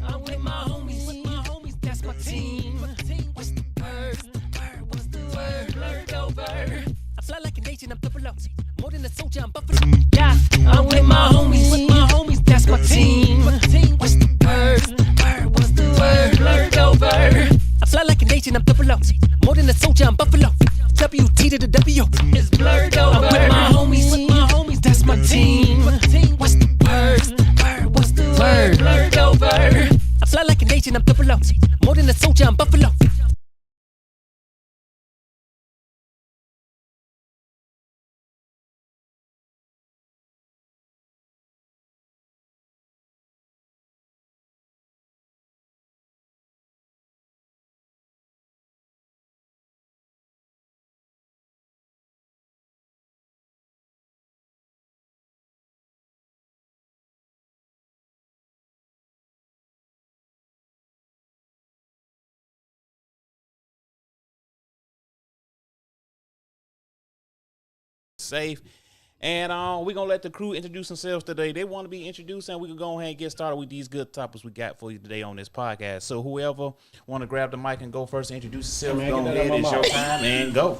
I'm with my homies, that's my team. What's the word? What's the word? Blurred over. I fly like an agent, I'm double up. More than a soldier, I'm buffalo. Yeah, I'm with my homies, that's my team. What's the word? What's the word? Blurred over. I fly like an agent, I'm double up. More than a soldier, I'm buffalo. WT to the W is blurred over. I'm with my homies, that's my team. What's the word? What's the word? Blurred over. I fly like an agent, I'm double up. More than a soldier, I'm buffalo. Safe. And we're going to let the crew introduce themselves today. They want to be introduced, and we can go ahead and get started with these good topics we got for you today on this podcast. So whoever want to grab the mic and go first and introduce yourself, go ahead. It's your time and go.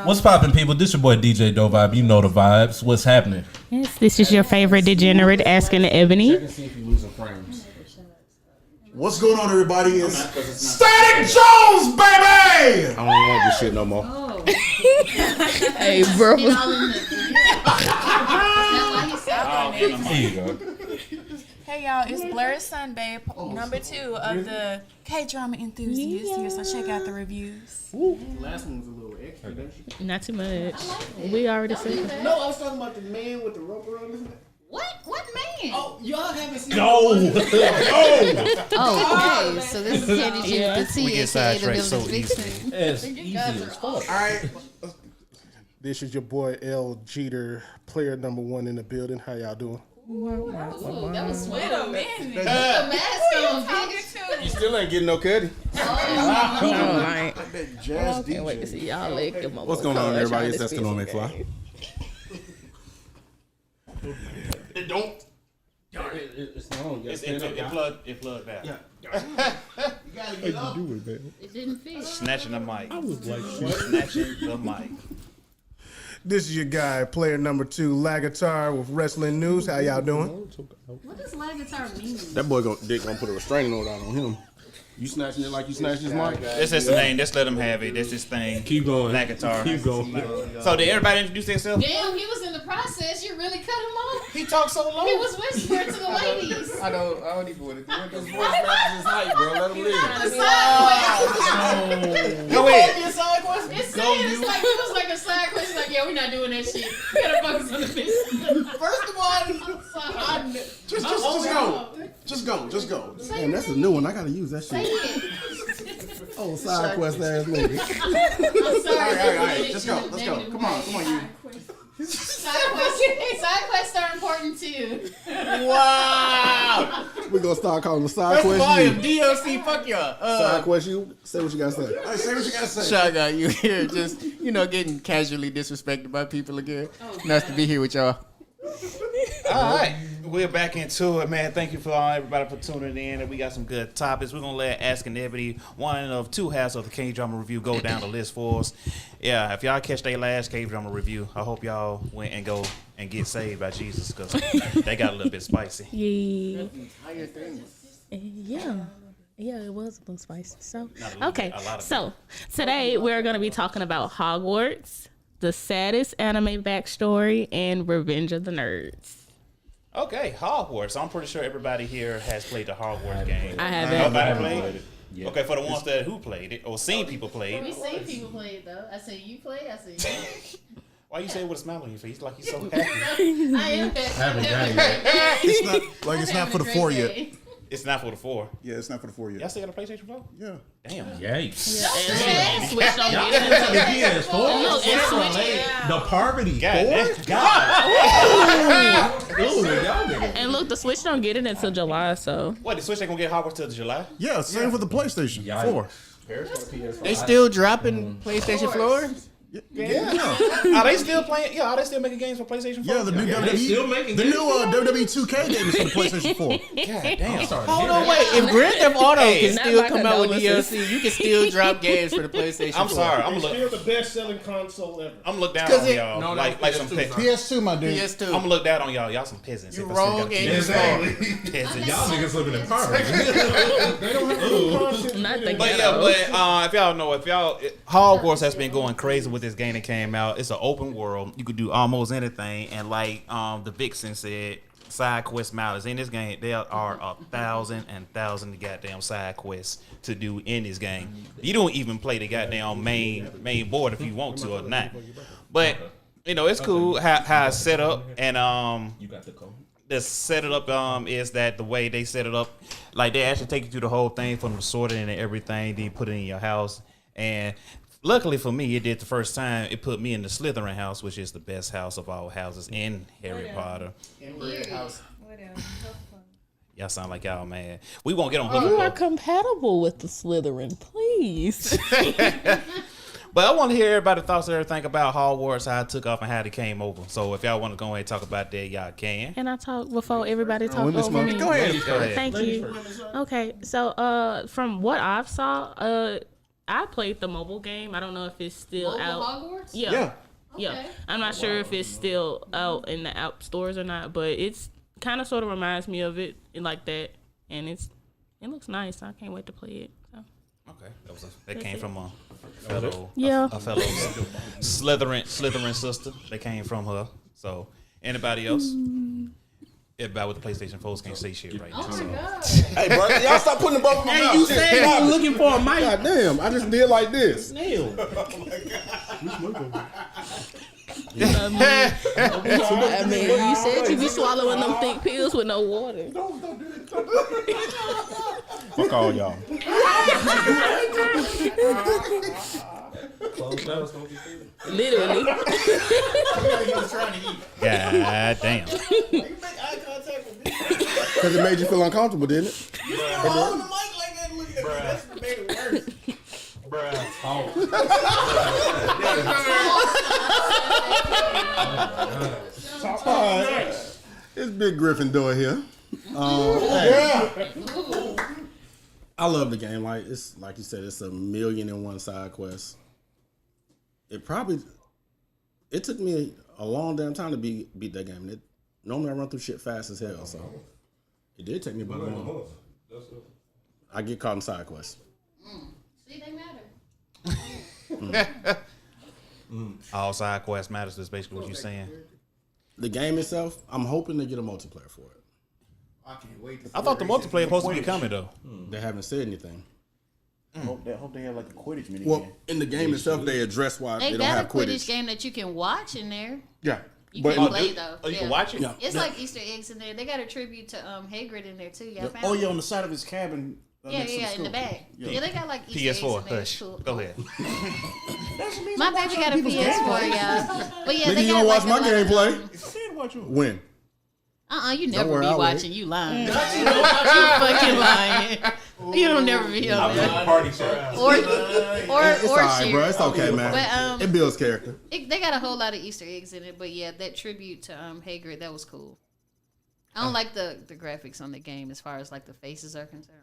What's poppin', people? This your boy DJ Dovibe. You know the vibes. What's happening? Yes, this is your favorite degenerate asking Ebony. Check and see if you losing frames. What's going on, everybody? It's Static Jones, baby! I don't want this shit no more. Hey, bro. There you go. Hey y'all, it's Blurred Sunday, number 2 of the K-drama enthusiasts here, so check out the reviews. Last one was a little extra, didn't she? Not too much. We already said that. No, I was talking about the man with the rubber on his neck. What man? Oh, y'all haven't seen No! Oh, okay. So this is Candy G with the T, We get aka the sidetracked so Village easily. Vixen. It's easy as fuck. All right. This is your boy L. Jeter, player number 1 in the building. How y'all doing? That was Wait sweet. a minute. The mask on, bitch. You still ain't getting no cutty. I That jazz can't wait to see y'all lick them. What's going on, everybody? It's Eskimo McFly. It don't. It's long. It plugged back. Yeah. You gotta get up. It didn't fit. Snatching the mic. Snatching the mic. This is your guy, player number 2, Lagatar with Wrestling News. How y'all doing? What does lag guitar mean? That boy Dick gonna put a restraining order out on him. You snatching it like you snatched his mic? That's his name. Just let him have it. That's his thing. Keep going. Black guitar. Keep going. So did everybody introduce themselves? Damn, he was in the process. You really cut him off. He talked so long. He was whispering to the ladies. I don't even want to do it. His voice matches his height, bro. Let him live. The side quest. Go ahead. It's saying it's like it was like a side quest. Like, yeah, we're not doing that shit. We gotta focus on the business. First of all, just go. Damn, that's a new one. I gotta use that Say shit. it. Oh, side quest ass nigga. I'm sorry. All right. Just go. Let's go. Come on, you. Side quests are important too. Wow. We're gonna start calling the side That's quest why you. I'm DLC. Fuck y'all. Side quest you. Say what you gotta say. Hey, say what you gotta say. Shot got you here, just getting casually disrespected by people again. Nice to be here with y'all. All right, we're back into it, man. Thank you for everybody for tuning in. And we got some good topics. We're gonna let Ask and Ebony, one of 2 halves of the K-drama review, go down the list for us. Yeah, if y'all catch their last K-drama review, I hope y'all went and go and get saved by Jesus, because they got a little bit spicy. Yeah. Yeah, it was a little spicy. So, okay. So, today we're going to be talking about Hogwarts, the saddest anime backstory, and Revenge of the Nerds. Okay, Hogwarts. I'm pretty sure everybody here has played the Hogwarts game. I haven't. Nobody played it? Yeah. Okay, for the ones who played it or seen people play it. We seen people play it though. I said you played. I said you. Why you say it with a smile on your face like you're so happy? I am happy. It's not for the 4 yet. It's not for the 4. Yeah, it's not for the 4 yet. Y'all still got a PlayStation 4? Yeah. Damn. Yikes. And switched on it. Look, and switched. The poverty. And look, the Switch don't get it until July, so. What, the Switch ain't gonna get Hogwarts till July? Yeah, same for the PlayStation 4. They still dropping PlayStation floor? Are they still playing? Yeah, are they still making games for PlayStation 4? Yeah, the new WWE, the new WWE 2K game is for the PlayStation 4. God damn. Hold on, wait. If Grand Theft Auto can not still my come out with condolences. DLC, you can still drop games for the PlayStation 4. I'm sorry. I'm It's gonna look. still the best-selling console ever. I'm gonna look down 'Cause on it- y'all. No, like that's some PS2, peasants. PS2, my dude. PS2. I'm gonna look down on y'all. Y'all some peasants. You if I still wrong gotta and keep you it wrong. peasants. Y'all niggas living in poverty. They don't have any content. Not the But ghetto. if y'all know, Hogwarts has been going crazy with this game that came out. It's an open world. You could do almost anything, and like the Vixen said, side quest matters. In this game, there are 1,000 and thousand goddamn side quests to do in this game. You don't even play the goddamn main board if you want to or not. But it's cool how it's set up, and You got the code. the set it up is that the way they set it up, like they actually take you through the whole thing from the sorting and everything, then you put it in your house. And luckily for me, it did the first time. It put me in the Slytherin house, which is the best house of all houses in Harry Potter. Y'all sound like y'all mad. We won't get on You are Hufflepuff. compatible with the Slytherin, please. But I want to hear everybody's thoughts and everything about Hogwarts, how it took off and how it came over. So if y'all want to go ahead and talk about that, y'all can. Can I talk before everybody talk women's over me? month. Go ahead. Go ahead. Thank you. Okay, so from what I've saw, I played the mobile game. I don't know if it's still Mobile out. Hogwarts? Yeah. Okay. Yeah. I'm not sure if it's still out in the app stores or not, but it's kind of sort of reminds me of it like that, and it looks nice. I can't wait to play it. So. Okay, that came from a fellow, Yeah. a fellow Slytherin sister. That came from her. So anybody else? Everybody with the PlayStation 4s can't say shit right now. Oh So. my god. Hey, bro, y'all stop putting the both of my mouth. You said you were looking for a mic. God damn, I just did like this. Nail. I mean, you said you be swallowing them thick pills with no water. Fuck all y'all. Literally. God damn. Because it made you feel uncomfortable, didn't it? All right. It's Big Gryffindor here. I love the game. Like you said, it's 1,000,001 side quest. It took me a long damn time to beat that game. Normally I run through shit fast as hell, so it did take me about a long. I get caught in side quests. See, they matter. All side quests matters. That's basically what you're saying. The game itself, I'm hoping to get a multiplayer for it. I can't wait. I thought the multiplayer supposed to be coming though. They haven't said anything. Hope they have like a Quidditch mini Well, game. in the game itself, they address why they They don't got a have Quidditch Quidditch. game that you can watch in there. Yeah, You but can play though. Oh, you Yeah. can watch it? Yeah. It's like Easter eggs in there. They got a tribute to Hagrid in there too. Y'all found Oh it? yeah, on the side of his cabin. Yeah, next to the in the school. back. Yeah. Yeah, they got like Easter PS4, eggs in there. It's hush. cool. Go ahead. My baby got a PS4, y'all. But yeah, nigga, they you got don't watch like my a lot of, gameplay. When? you never worry, be I'll watching. You lying. You fucking lying. You don't never be on there. Party chat. Or It's all right, cheer. bro. It's okay, man. But, it builds character. They got a whole lot of Easter eggs in it, but yeah, that tribute to Hagrid, that was cool. I don't like the graphics on the game as far as like the faces are concerned.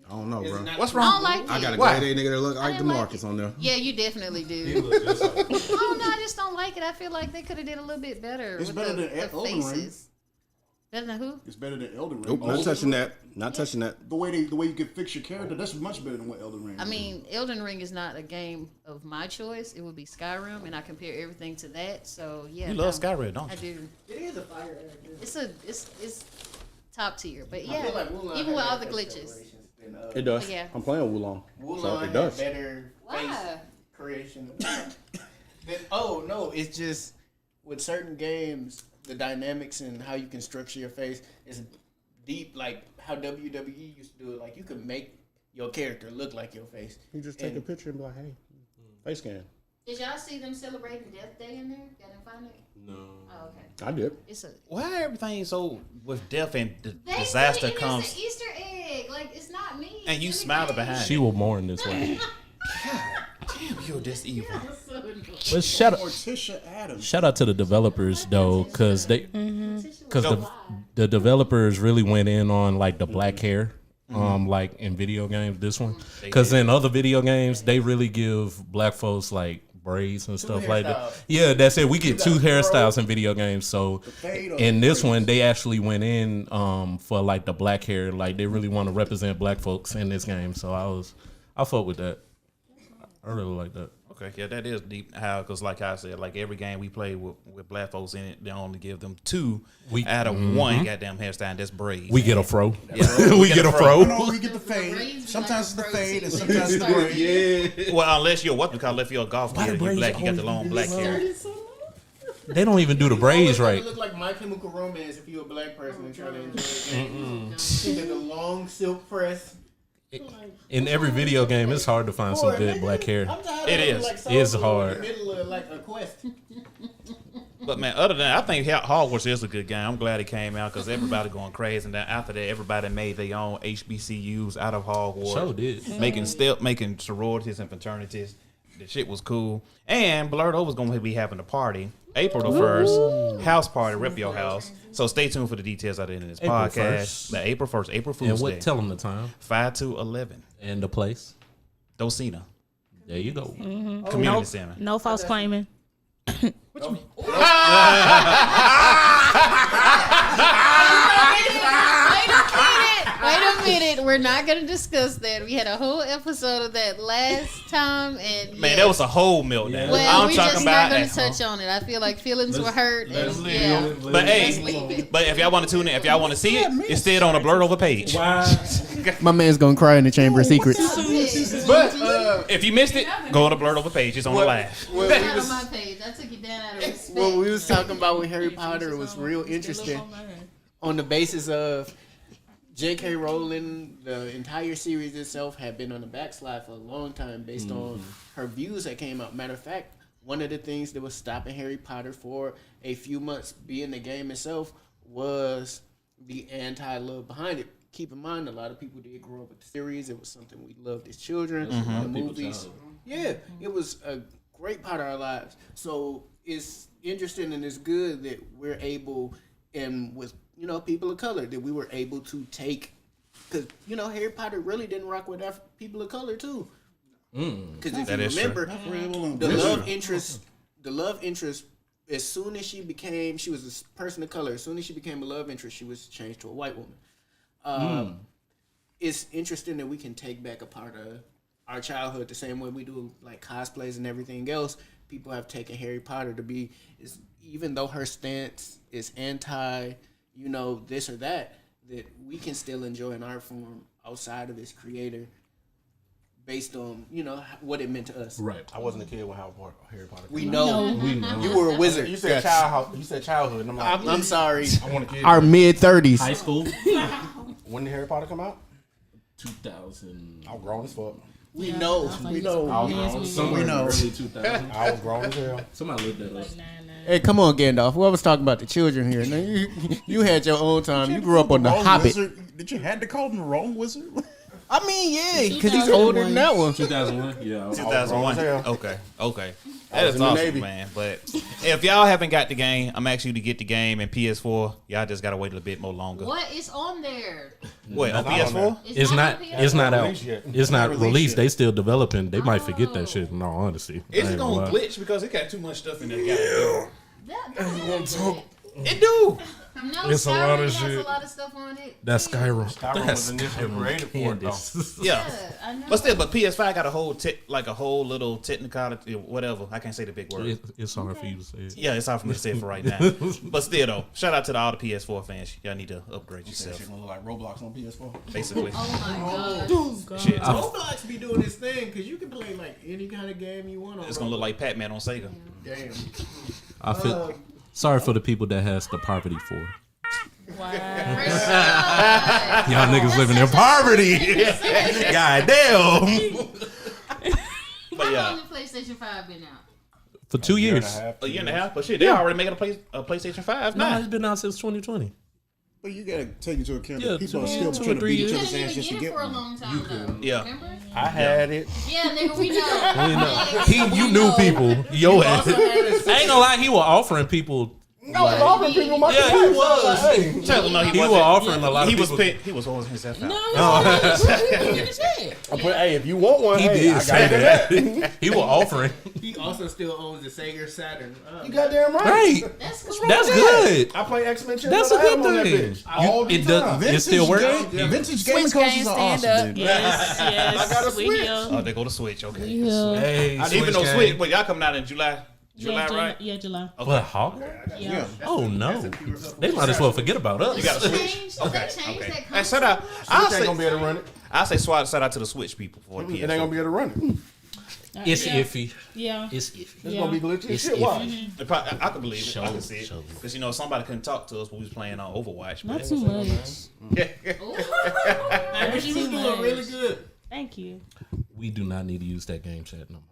I don't know, bro. What's I wrong? don't like it. I got a Why? grade A nigga that look like didn't like DeMarcus on there. Yeah, you definitely do. He look just like I don't know. I just don't like it. I feel like they could have did a little bit better It's with better the than Elden Ring. faces. Better than who? It's better than Elden Ring. Nope, not touching that. Not touching that. The way you can fix your character, that's much better than what Elden Ring. I mean, Elden Ring is not a game of my choice. It would be Skyrim, and I compare everything to that. So yeah, You love Skyrim, don't I you? do. It is a fire. It's top tier, but I yeah, feel like Wulong even with had all the better glitches. celebrations than, It does. Yeah. I'm playing Wulong. Wulong So it had does. better face Why? creation. Oh no, it's just with certain games, the dynamics and how you can structure your face is deep. Like how WWE used to do it. Like you could make your character look like your face. You just take a picture and be like, hey, face scan. Did y'all see them celebrating Death Day in there? Y'all didn't find it? no. Oh, okay. I did. It's a Why everything so with death and they disaster put it in comes as an Easter egg. Like it's not me. and you It's in the smile game. behind She it? will mourn this way. Damn, you're this evil. So But shout out, Morticia Adams. shout out to the developers though, because the developers really went in on like the black hair, like in video games. This one, because in other video games they really give black folks like braids and stuff like that. Yeah, that's it. We get two hairstyles in video games. So in this one, they actually went in for like the black hair. Like they really want to represent black folks in this game. So I fought with that. I really like that. Okay, yeah, that is deep. How? Because like I said, like every game we play with black folks in it, they only give them two out of one goddamn hairstyle. And that's braids. We get a fro. Yeah. we get a fro. No, we get the fade. Sometimes it's the fade and sometimes it's the braid. Yeah. Well, unless you're what we call if you're a golf player, you black, you got the long black hair. They don't even do the braids right. It look like My Chemical Romance if you're a black person and trying to enjoy the game. She did a long silk press. In every video game, it's hard to find some good black hair. It is. It's hard. In the middle of like a quest. But man, other than that, I think Hogwarts is a good game. I'm glad it came out because everybody going crazy. And then after that, everybody made their own HBCUs out of Hogwarts. So did. Making sororities and fraternities. The shit was cool. And Blurdo was going to be having a party April the 1st, house party, Rip Your House. So stay tuned for the details at the end of this podcast. The April 1st, April Fool's Day. Tell them the time. 5 to 11. And the place. Docena. There you go. Community Center. No false claiming. Wait a minute. We're not going to discuss that. We had a whole episode of that last time. And man, that was a whole meltdown. Well, we're just not going to touch on it. I feel like feelings were hurt. But hey, but if y'all want to tune in, if y'all want to see it, it's still on a Blurred Over page. My man's going to cry in the Chamber of Secrets. But if you missed it, go on the Blurred Over page. It's on the live. Well, not on my page. I took it down out of respect. What we was talking about with Harry Potter was real interesting on the basis of J.K. Rowling. The entire series itself had been on the backslide for a long time based on her views that came out. Matter of fact, one of the things that was stopping Harry Potter for a few months being the game itself was the anti-love behind it. Keep in mind, a lot of people did grow up with the series. It was something we loved as children. The movies. Yeah, it was a great part of our lives. So it's interesting and it's good that we're able, and with people of color, that we were able to take, because Harry Potter really didn't rock with people of color too. Because if you remember, the love interest, as soon as she was a person of color. As soon as she became a love interest, she was changed to a white woman. It's interesting that we can take back a part of our childhood the same way we do like cosplays and everything else. People have taken Harry Potter to be, even though her stance is anti, this or that we can still enjoy an art form outside of its creator based on, what it meant to us. Right. I wasn't a kid when Harry Potter came We know. You were a wizard. You said childhood. You said childhood. And I'm like, I'm sorry. I want a kid. Our mid-30s. High school. When did Harry Potter come out? 2000. I was grown as fuck. We know. We know. I was somewhere in the early 2000s. I was grown as hell. Somebody looked that up. Hey, come on, Gandalf. Who was talking about the children here? Now, you had your own time. You grew up on The Hobbit. Wizard. Did you had to call him the wrong wizard? I mean, yeah, because he's older than that one. 2001. Yeah. 2001. Okay. That is awesome, man. But if y'all haven't got the game, I'm asking you to get the game and PS4. Y'all just gotta wait a little bit more longer. What is on there? What, on PS4? It's not out. It's not released. They still developing. They might forget that shit. In all honesty, It's gonna glitch because it got too much stuff in there. It do. No, it's a lot of has shit. A lot of stuff on it. That's Skyrim. Skyrim was initially created for it, though. Yeah, I know. but PS5 got a whole little technicality, whatever. I can't say the big word. It's hard for you to say it. Yeah, it's hard for me to say it for right now. But still, though, shout out to all the PS4 fans. Y'all need to upgrade yourself. Shit gonna look like Roblox on PS4. Basically. Oh my god. Shit. Roblox be doing this thing because you can play like any kind of game you want on It's gonna look like Pac-Man on Sega. Damn. I feel sorry for the people that has the poverty for. Wow. Y'all niggas living in poverty. God damn. But How long has PlayStation 5 been out? For 2 years. A year and a half. But shit, they're already making a PlayStation 5 No, now. it's been out since 2020. But you gotta take into account Yeah, that people are 2 still or trying to 3 beat each years. other's Couldn't ass even just to get it get for a one. long time though. Yeah. Remember? I had it. Yeah, nigga, we know. You knew people. Yo ass. I ain't gonna lie, he was offering people. I was offering people my Yeah, he was. Hey. Tell him no, He was offering a lot of He was people. he was holding himself out. I put, hey, if you want one, He hey, did I say got that. He was offering. He also still owns the Sega Saturn. You goddamn right. Right. That's cool. That's good. I play X-Men. That's a good thing. All the It does. time. It still works. Vintage gaming Switch consoles games are stand awesome, up. dude. Yes, yes. I got a Switch. Video. Oh, they go to Switch. Okay. Yeah. Hey, I didn't even know Switch Switch, game. but y'all coming out in July. July, July, right? Yeah, July. But Hogwarts? Yeah. Oh no, they might as well forget about us. You got a Switch. Change, Okay. they changed Okay. that Hey, shout out. Switch I'll ain't gonna be say, able to run it. I'll say shout out to the Switch people for the It ain't gonna be PS4. able to run it. It's Yeah. iffy. Yeah. It's iffy. It's gonna be glitchy as It's shit. iffy. Watch. I can believe it. I Show, can see it. show. Because, you know, somebody couldn't talk to us when we was playing on Overwatch. Not But too much. I wish he was doing really good. Thank you. We do not need to use that game chat no more.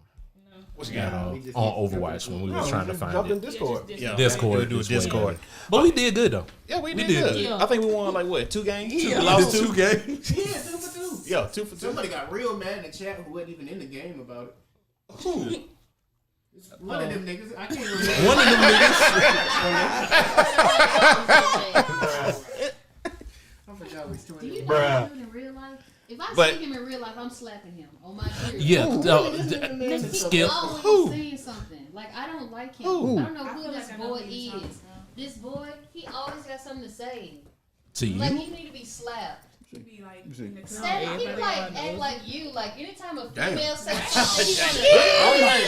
What you At got? all. On Overwatch when we was trying to find Jump in it. Discord. Yeah, Discord. Do a is way Discord. better. But we did good though. Yeah, we did did good. good. Yeah. I think we won like what, 2 games? We lost did 2 2 games. Yeah, 2 for 2. Yeah, 2 for 2. Somebody got real mad in the chat who wasn't even in the game about it. Who? One of them niggas. I can't remember. One of them niggas. I forgot which one. Do you know Bruh. him in real life? If I But- see him in real life, I'm slapping him on my ear. Yeah. He Skip. always saying something. Like, I don't like him. I don't know who this boy is. This boy, he always got something to say. To Like, you. he need to be slapped. Be like, He like act like you. Like, anytime a female says something,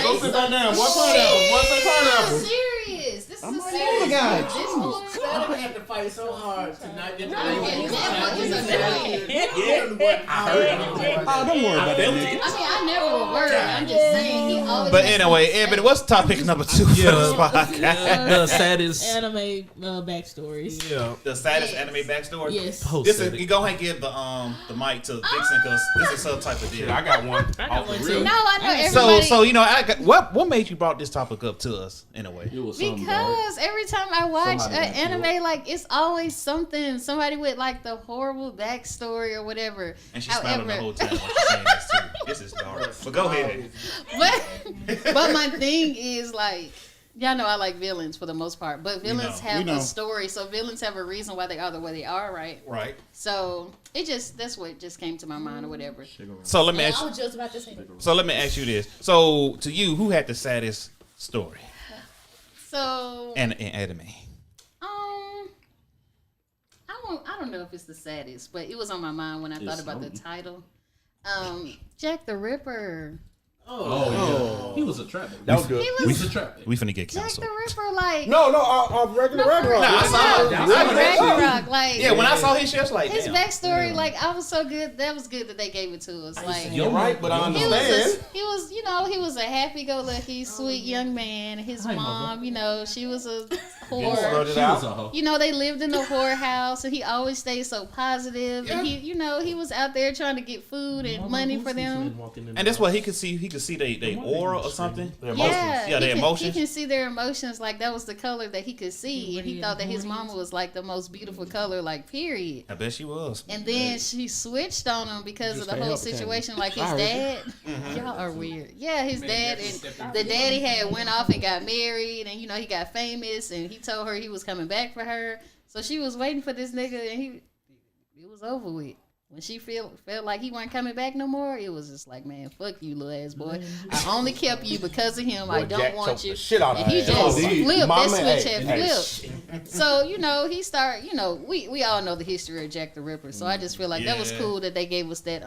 Go sit back down. What pineapple? What say pineapple? serious. This is a the serious guy. This boy. I'm gonna have to fight so hard to not get the That boy is annoying. Oh, don't worry about that, nigga. I mean, I never would worry. I'm just saying he always. But has anyway, something to Ebony, say. what's topic number 2 for this podcast? The saddest. Anime backstories. Yeah. The saddest anime backstory? Yes. This is, you go ahead and give the mic to Vixen because this is some type of deal. I got one. I got one too. No, I know everybody. So you know, what made you brought this topic up to us anyway? Because every time I watch an anime, like it's always something, somebody with like the horrible backstory or whatever. And she's smiling the whole time when she's saying this too. This is dark. But go ahead. But my thing is like, y'all know I like villains for the most part, but villains We have know. a story, so villains have a reason why they are the way they are, right? Right. So that's what just came to my mind or whatever. So let me I ask you. was just about to say that. So let me ask you this. So to you, who had the saddest story So in anime? I don't know if it's the saddest, but it was on my mind when I thought about the title. Jack the Ripper. Oh, yeah. He was a trapper. That was good. He We was should trap it. We finna get Jack canceled. the Ripper, like No, regular Ragnarok. Nah, I saw it. Ragnarok, like Yeah, when I saw his shit, I was like, his damn. backstory, like I was so good. That was good that they gave it to us. Like You're right, but I he understand. was, you know, he was a happy-go-lucky, sweet young man. His mom, you know, she was a whore. She was a hoe. You know, they lived in a whorehouse, and he always stayed so positive. And he, you know, he was out there trying to get food and money for them. And that's what he could see. He could see they aura or something. Their emotions. Yeah, Yeah, their he emotions. can see their emotions. Like that was the color that he could see, and he thought that his mama was like the most beautiful color, like period. I bet she was. And then she switched on him because of Just the can't whole help it, can you? situation. Like his I heard dad, Mm-hmm. y'all are weird. Yeah, his dad and the daddy had went off and got married, and you know he got famous, and he told her he was coming back for her. So she was waiting for this nigga, and it was over with. When she felt like he wasn't coming back no more, it was just like, man, fuck you, little ass boy. I only kept you because of him. I don't Jack want choked you. the shit out of And he her just ass. flipped. That Mama, switch hey, had hey, flipped. So, you know, he started, you know, we all know the history of Jack the Ripper. So I just feel like that was Yeah. cool that they gave us that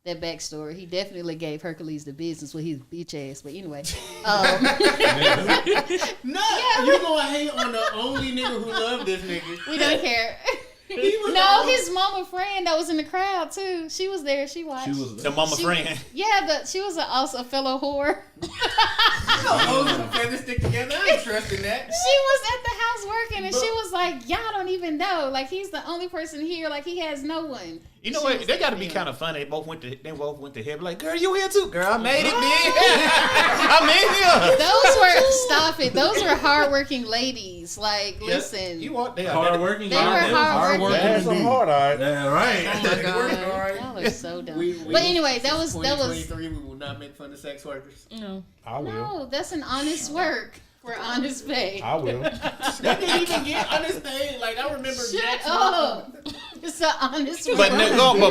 backstory. He definitely gave Hercules the business with his bitch ass. But anyway. No, you gonna hate on the only nigga who loved this nigga. We don't care. No, his mama friend that was in the crowd too. She was there. She watched. The mama She- friend. Yeah, but she was also a fellow whore. Hoes and feathers stick together. I ain't trusting that. She was at the house working, and she was like, "Y'all don't even know. Like he's the only person here. Like he has no one." You know what? They got to be kind of funny. They both went to here. Like, girl, you here too? Girl, I made it, man. I'm in here. Stop it. Those were hardworking ladies. Like, listen. You want they hardworking? They were hardworking. That's some hard, all right. Yeah, right. Oh my God. Y'all are so dumb. But anyway, that was 2023. We will not make fun of sex workers. No. I will. No, that's an honest work for honest pay. I will. They didn't even get honest pay. Like I remember. Shut up. It's an honest work. But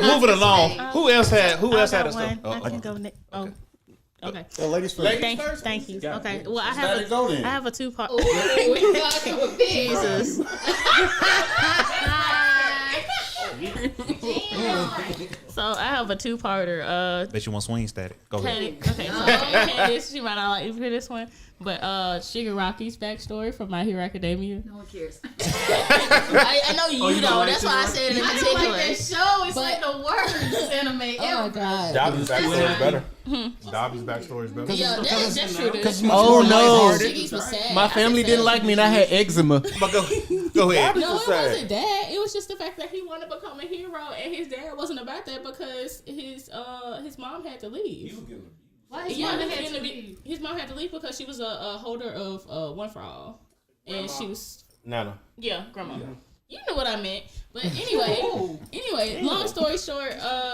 moving along. Who else had a stuff? I can go next. Oh. Okay. Ladies first. Thank you. Yeah. Okay. Well, I Let it go then. have a two-part. Jesus. So I have a two-parter. Bet you want swing static. Go ahead. Okay. So Candace, she might not like for this one, but Shigaraki's backstory from My Hero Academia. No one cares. I know you don't. That's why I said it in I don't particular. like that show. It's like the worst anime Oh my ever. God. Dobby's backstory is better. Dobby's backstory is better. Yeah, that's true. Oh no, Shiggy's was sad. my family didn't like me, and I had eczema. But go ahead. No, it wasn't that. It was just the fact that he wanted to become a hero, and his dad wasn't about that because his mom had to leave. Why is Yeah, mom his, had to interview- leave? his mom had to leave because she was a holder of One for All, and she was Nana. grandma. You know what I meant. But anyway, long story short,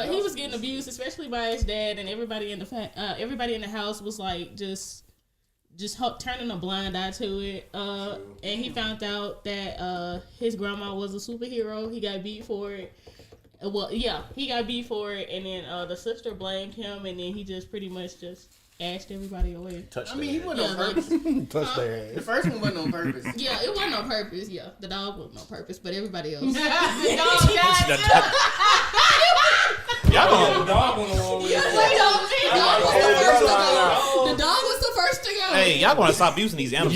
he was getting abused, especially by his dad, and everybody in the house was like just turning a blind eye to it. And he found out that his grandma was a superhero. He got beat for it. He got beat for it, and then the sister blamed him, and then he just pretty much just ashed everybody away. I mean, he wasn't on purpose. Touch their The ass. first one wasn't on purpose. Yeah, it wasn't on purpose. Yeah, the dog wasn't on purpose, but everybody else. Y'all don't. Dog went along with it. The dog was the first to go. Hey, y'all gonna stop using these anime.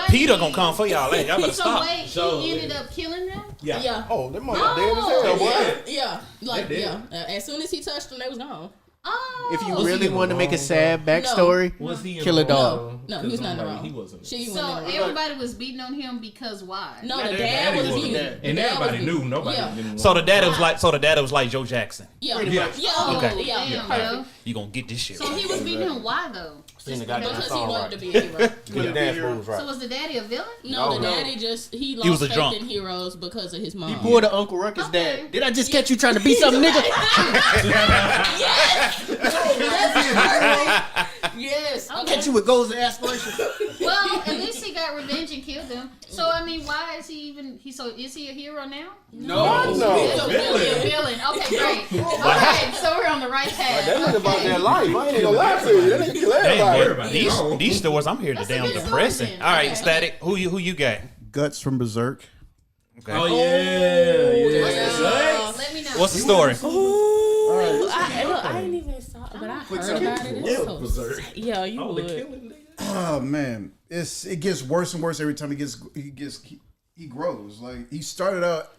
Peter gonna come for y'all. Hey, y'all better So stop. wait, he ended up killing them? Yeah. Oh, them mother dead as hell, boy. Yeah, as soon as he touched them, they was gone. Oh. If you really want to make a sad backstory, Was he kill a in the dog. wrong? No, he was not in the wrong. He wasn't. She So wasn't in the wrong. everybody was beating on him because why? No, Yeah, the their dad daddy was was abused. dead. And everybody knew. Nobody Yeah. didn't So want the dad was like Joe Jackson. Yeah. Pretty much. Yeah. Oh, Okay. Yeah. damn, Perfect. yo. You gonna get this shit. So he was beating him. Why though? Seen the goddamn Because he song wanted right. to be a hero. The dance moves So right. was the daddy a villain? No, the No. daddy he was lost a faith drunk. in heroes because of his mom. He pulled a Uncle Ruckus Okay. dad. Did I just catch you trying to beat something, nigga? Yes. I'll Okay. catch you with goals and aspirations. Well, at least he got revenge and killed him. So I mean, why is he even? Is he a hero now? No. He's a villain. Villain. Okay, great. Okay, so we're on the right path. That nigga about Okay. their life. I ain't gonna lie to you. That nigga kill everybody. Damn, these stores I'm here to That's a damn good depressing. story, All right, okay. Static. Who you got? Guts from Berserk. Okay. Oh yeah. Let me know. What's the story? I didn't even saw, but I heard about it. It's so yeah, you would. Oh man, it gets worse and worse every time he grows. Like he started out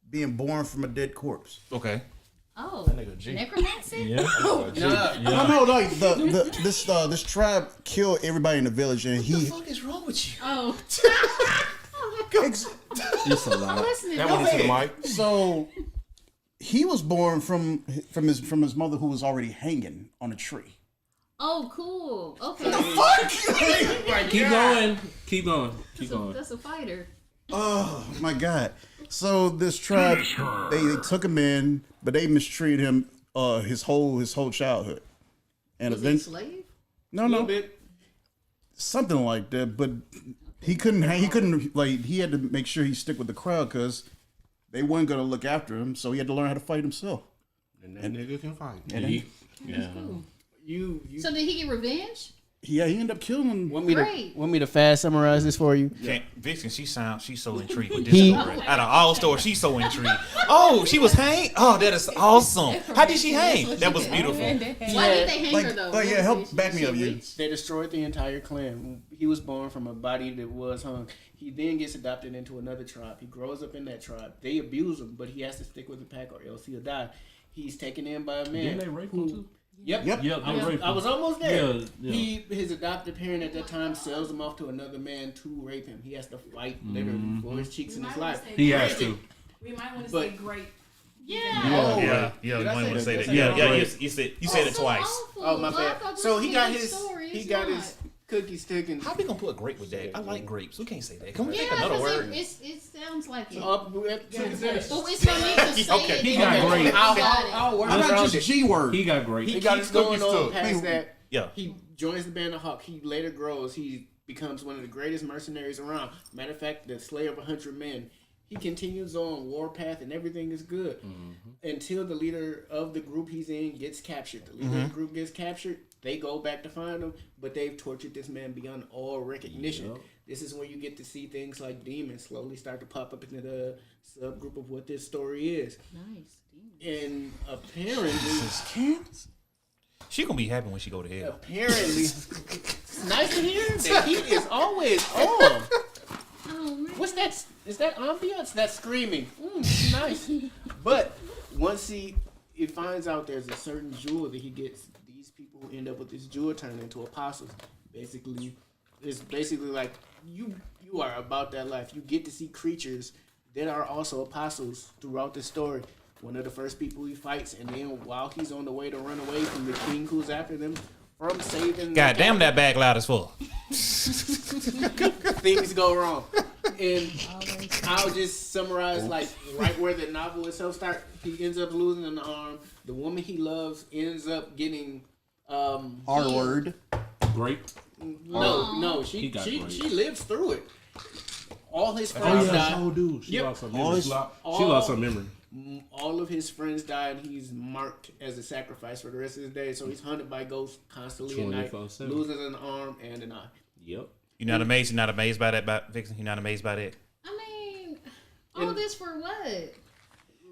being born from a dead corpse. Okay. Oh, Nigga G. necromancy? Yeah. No, like this tribe killed everybody in the village, and he. What is wrong with you? Oh, It's a lot. listening. That one into the mic. So he was born from his mother, who was already hanging on a tree. Oh, cool. Okay. Keep going. That's a fighter. Oh my God! So this tribe, they took him in, but they mistreated him his whole childhood, and Was he a eventually, slave? no, something like that. But he couldn't like he had to make sure he stick with the crowd because they weren't gonna look after him, so he had to learn how to fight himself. And that nigga can fight. And You So did he get revenge? he ended up killing him. want me Great. to fast summarize this for you? Vixen, she's so intrigued with this story. Out of all stories, she's so intrigued. Oh, she was hanged? Oh, that is awesome. How did she hang? That was beautiful. Why did they hang her though? yeah, help back me up, you. They destroyed the entire clan. He was born from a body that was hung. He then gets adopted into another tribe. He grows up in that tribe. They abuse him, but he has to stick with the pack or else he'll die. He's taken in by a man. Didn't they rape him too? Yep. I was almost there. His adopted parent at that time sells him off to another man to rape him. He has to fight literally for his cheeks and his life. He has to. We might want to But- say great. Yeah, you Did I might want to say say that? that. Yeah, you said it twice. Oh my bad. So he got his His cookie stick and How we gonna put grape with that? I like grapes. We can't say that. Can we yeah, think another 'cause word? it sounds like it. up. Well, it's no need to say Okay. it. He got great. I'll work How about around just it. G word? He got great. He keeps going on past Hey, that. Yeah. He joins the band of Hawk. He later grows. He becomes one of the greatest mercenaries around. Matter of fact, the slayer of 100 men. He continues on warpath and everything is good until the leader of the group he's in gets captured. The leader of the group gets captured. They go back to find him, but they've tortured this man beyond all recognition. This is when you get to see things like demons slowly start to pop up into the subgroup of what this story is. Nice. And apparently, She gonna be happy when she go to hell. apparently, it's nice to hear that he is always on. Oh, man. What's that? Is that ambiance? That's screaming. Nice. But once he finds out there's a certain jewel that he gets, these people who end up with this jewel turn into apostles. Basically, it's basically like you are about that life. You get to see creatures that are also apostles throughout the story. One of the first people he fights, and then while he's on the way to run away from the king who's after them from saving. God damn, that bag loud as full. Things go wrong. And I'll just summarize like right where the novel itself starts. He ends up losing an arm. The woman he loves ends up getting R word. Great. no, she got she great. she lives through it. All his friends died. dude. She Yep. lost her All memory. his- She lost her memory. All of his friends died. He's marked as a sacrifice for the rest of his days. So he's hunted by ghosts constantly at night. 24/7. Loses an arm and an eye. Yep. You're not amazed? You're not amazed by that, Vixen? You're not amazed by that? I mean, all this for what?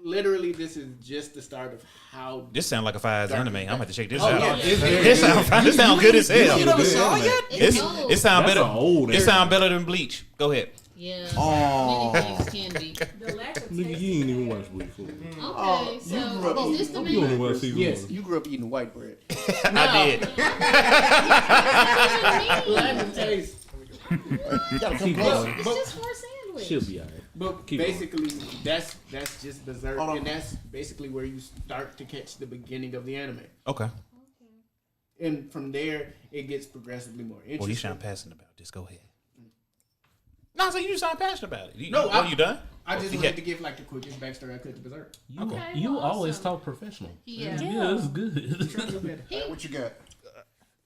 Literally, this is just the start of how. This sounds like a Fire's anime. I'm gonna have to check this Oh, out. yeah. This sound good as hell. You never saw it yet? It's old. It sound That's better. a old It sound better than Bleach. Go ahead. Yeah. Oh. Many things can be. The lack of Nigga, taste. you ain't even watch Bleach. Okay, you grew up so is this the You only main? watch season Yes, one. you grew up eating white bread. I did. Lack of taste. Keep going. It's just for a sandwich. She'll be alright. But Keep basically, that's just dessert, Hold on. and that's basically where you start to catch the beginning of the anime. Okay. And from there, it gets progressively more interesting. Well, you sound passionate about this. Go ahead. No, so you just sound passionate about it. You done? I just Yeah. wanted to give like the quickest backstory I could to Berserk. You always talk professional. Yeah. Yeah, that's good. What you got?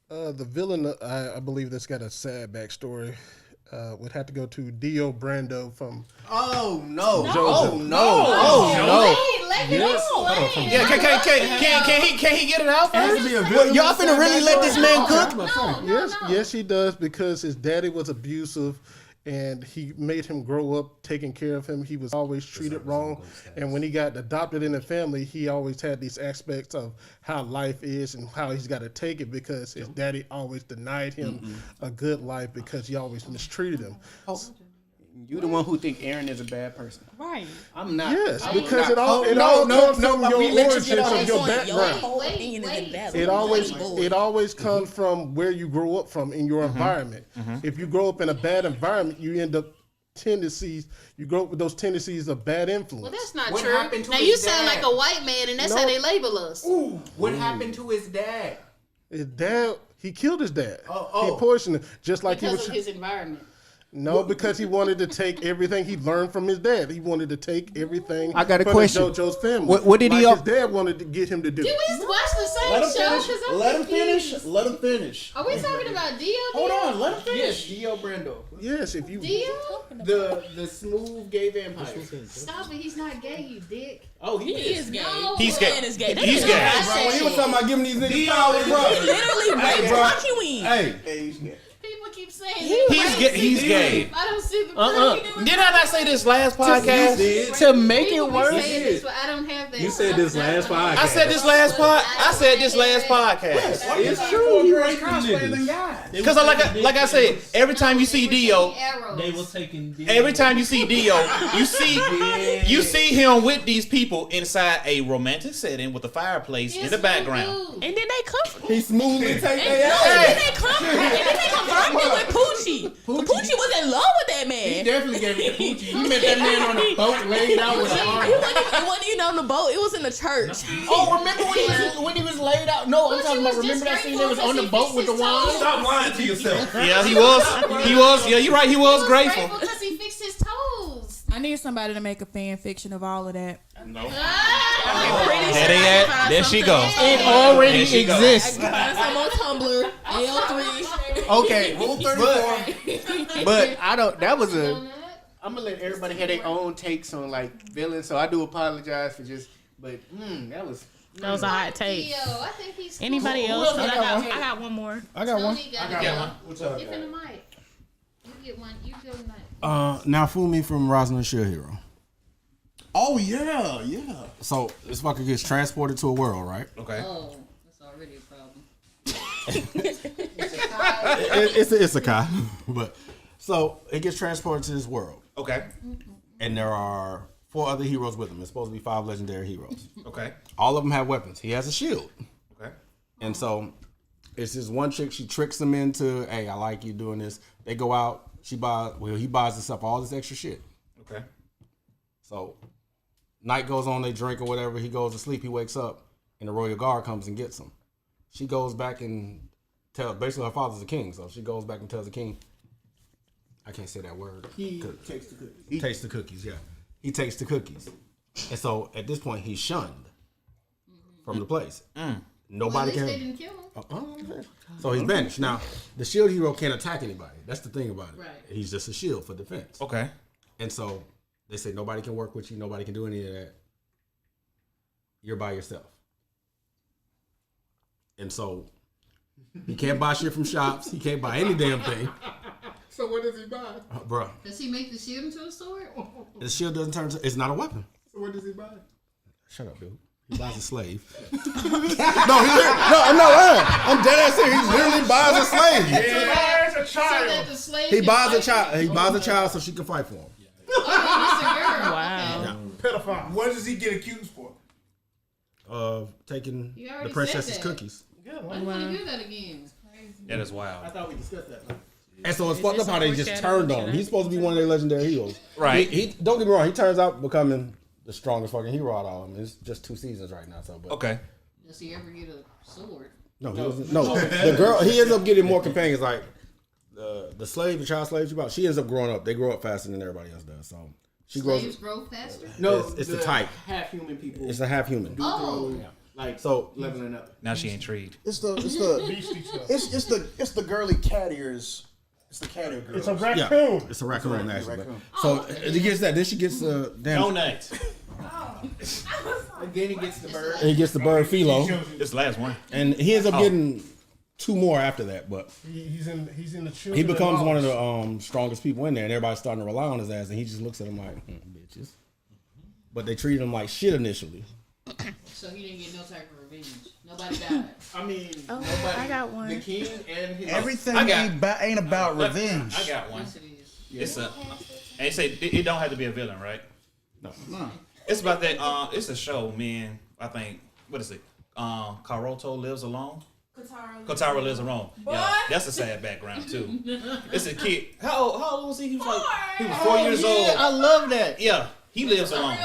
The villain, I believe that's got a sad backstory. Would have to go to Dio Brando from Oh no! Joseph. Oh no! Wait, let me explain. Yeah, can he get it out first? Y'all finna really let this man cook? No. Yes, he does, because his daddy was abusive, and he made him grow up taking care of him. He was always treated wrong, and when he got adopted in the family, he always had these aspects of how life is and how he's got to take it, because his daddy always denied him a good life because he always mistreated him. You the one who think Aaron is a bad person. Right. I'm not. Yes, I'm because not. it all comes from your origins of your background. It always comes from where you grow up from in your environment. If you grow up in a bad environment, you end up you grow up with those tendencies of bad influence. Well, that's not What true. happened to Now his you sound dad? like a white man, and that's No. how they label us. What happened to his dad? His dad, he killed his dad. Oh. He poisoned him, just like Because he of was. his environment. No, because he wanted to take everything he learned from his dad. He wanted to take everything. I got a from question. JoJo's family. What did he like up- his dad wanted to get him to do? Did we watch the same Let him show? finish. 'Cause I'm Let him confused. finish. Let him finish. Are we talking about Dio? Hold on. Let him Yes, finish. Dio Brando. Yes, if you. Dio? The smooth gay vampire. Stop it. He's not gay, you dick. Oh, he is. gay. No. He's Man gay. is gay. He's gay. I When he said was talking about giving these niggas power, bro. Literally raped bro. Joaquin. Hey, people keep saying He's gay. I don't see the proof. Did I not say this last podcast? To make it People be worse. saying this, but I don't have that. You said this last podcast. I said this last podcast. It's true. You raped them niggas. Because like I said, every time you see Dio, They was taking. every time you see Dio, you see him with these people inside a romantic setting with a fireplace in the background. And then they comfort. he smoothly take And their no, ass. and then they confirmed it with Poochie. Poochie was in love with that man. He definitely gave it to Poochie. He met that man on a boat, laid out with an arm. It wasn't even on the boat. It was in the church. Oh, remember when he was laid out? No, I'm talking about. Remember that scene that was on the boat with the wine? Stop lying to yourself. Yeah, he was. Yeah, you're right. He was grateful. Because he fixed his toes. I need somebody to make a fan fiction of all of that. No. There they at. There she go. It already exists. Find some on Tumblr. L3. Okay, Rule 34. But I don't. That was a. I'm gonna let everybody have their own takes on like villains. So I do apologize for just. But That was a hot take. Yo, I think he's cool. Anybody else? I got one more. I got one. Tony got one. What's up? Give him the mic. You get one. You get one. Now Fumi from Rosalind Shield Hero. Oh yeah, yeah. So this fucker gets transported to a world, right? Okay. Oh, that's already a problem. It's a Kai, but so it gets transported to this world, Okay. and there are 4 other heroes with him. It's supposed to be 5 legendary heroes. Okay. All of them have weapons. He has a shield, Okay. and so it's this one chick. She tricks him into, "Hey, I like you doing this." They go out. He buys himself all this extra shit. Okay. So night goes on, they drink or whatever. He goes to sleep. He wakes up, and the royal guard comes and gets him. She goes back and tells. Basically, her father's the king, so she goes back and tells the king. I can't say that word. He takes the cookies. He takes the cookies. Yeah, he takes the cookies, and so at this point, he's shunned from the place. Nobody Well, at least can. they didn't kill him. So he's banished. Now, the shield hero can't attack anybody. That's the thing about it. Right. He's just a shield for defense. Okay. And so they say nobody can work with you. Nobody can do any of that. You're by yourself. And so he can't buy shit from shops. He can't buy any damn thing. So what does he buy? Bruh. Does he make the shield into a sword? The shield doesn't turn to, it's not a weapon. So what does he buy? Shut up, dude. He buys a slave. No, I'm not lying. I'm dead ass serious. He literally buys a slave. So that the slave He can buys a fight child. him? He buys a child so she can fight for him. Oh, it's a girl. Wow. Pedophile. What does he get accused for? Taking You already the princess's said that. cookies. I didn't want to hear that again. That is wild. I thought we discussed that. And so it's fucked up how they just turned on him. He's supposed to be one of their legendary heroes. Right. He don't get me wrong. He turns out becoming the strongest fucking hero out of all of them. It's just 2 seasons right now. So, but Okay. Does he ever get a sword? no, he doesn't. No, the girl. He ends up getting more companions. Like the slave, the child slave. She ends up growing up. They grow up faster than everybody else does. So she Slaves grows. grow faster? No, It's the type. Half human people. It's a half human. Oh. Like So leveling up. Now she intrigued. It's the girly cat ears. It's the cat ear girl. It's a raccoon. yeah, it's a raccoon actually. raccoon. So he gets that. Then she gets damn. Donut. And then he gets the bird. He gets the bird philo, This the last one. and he ends up getting 2 more after that. But He's in the children. he becomes one of the strongest people in there, and everybody's starting to rely on his ass, and he just looks at him like, bitches. But they treated him like shit initially. So he didn't get no type of revenge. Nobody died. I mean, Oh, nobody. I got one. The king and his. Everything I got- ain't about revenge. I got one. Yes, it is. It's a. They say it don't have to be a villain, right? No. It's about that. It's a show, man. I think. What is it? Karoto Lives Alone. Kotaro Lives Alone. Yeah, that's a sad background too. It's a kid. How old was he? He was like he was 4 years old. I love that. Yeah, he lives alone.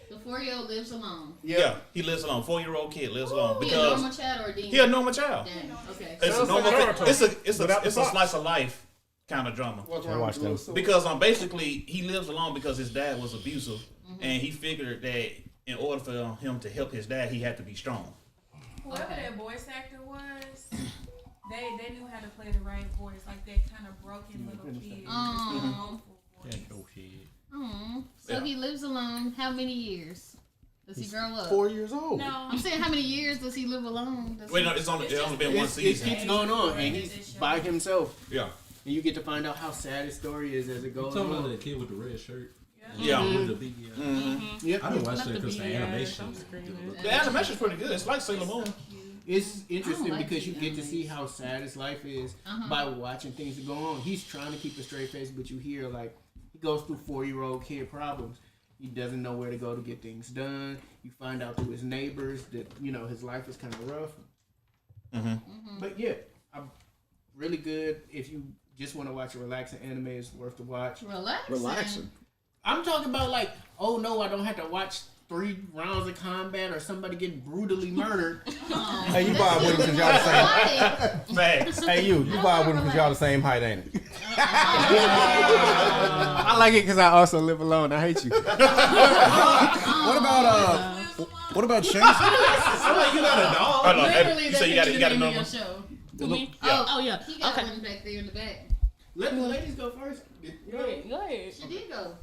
The 4-year-old lives alone. Yeah, he lives alone. 4-year-old kid lives alone He a because normal child or a demon? he a normal child. Damn. Okay. It's a Sounds like normal. Naruto. It's a slice of life kind of drama. What's I wrong watched with them. Blue Because basically he lives alone because his dad was abusive, and he figured that in order for him to help his dad, he had to be strong. Whoever that voice actor was, they knew how to play the right voice, like that kind of broken little kid. Oh. So he lives alone. How many years does he grow up? 4 years old. No, I'm saying, how many years does he live alone? Does Wait, he- no, it's only been one It season. keeps going on, and he's by himself. Yeah, And you get to find out how sad his story is as it goes Talking about on. that kid with the red shirt. yeah. With the big, Yep. I didn't watch that Not the because the big animation. eyes, I'm screaming. The animation's pretty good. It's like Sailor Moon. It's interesting like because you the get to see animation. how sad his life is by watching things that go on. He's trying to keep a straight face, but you hear like he goes through 4-year-old kid problems. He doesn't know where to go to get things done. You find out through his neighbors that his life is kind of rough. But yeah, I'm really good. If you just want to watch a relaxing anime, it's worth to watch. Relaxing. I'm talking about like, oh no, I don't have to watch 3 rounds of combat or somebody getting brutally murdered. Hey, you vibe with him because y'all the same. Facts. Hey, you vibe with him because y'all the same height, ain't it? I like it because I also live alone. I hate you. What about Chainsaw? I'm like, you got a dog. Hold on. Literally, You say you got a number? show. To me? Yeah. Oh yeah. He got Okay. one back there in the back. Let the ladies go first. Go ahead. She did go.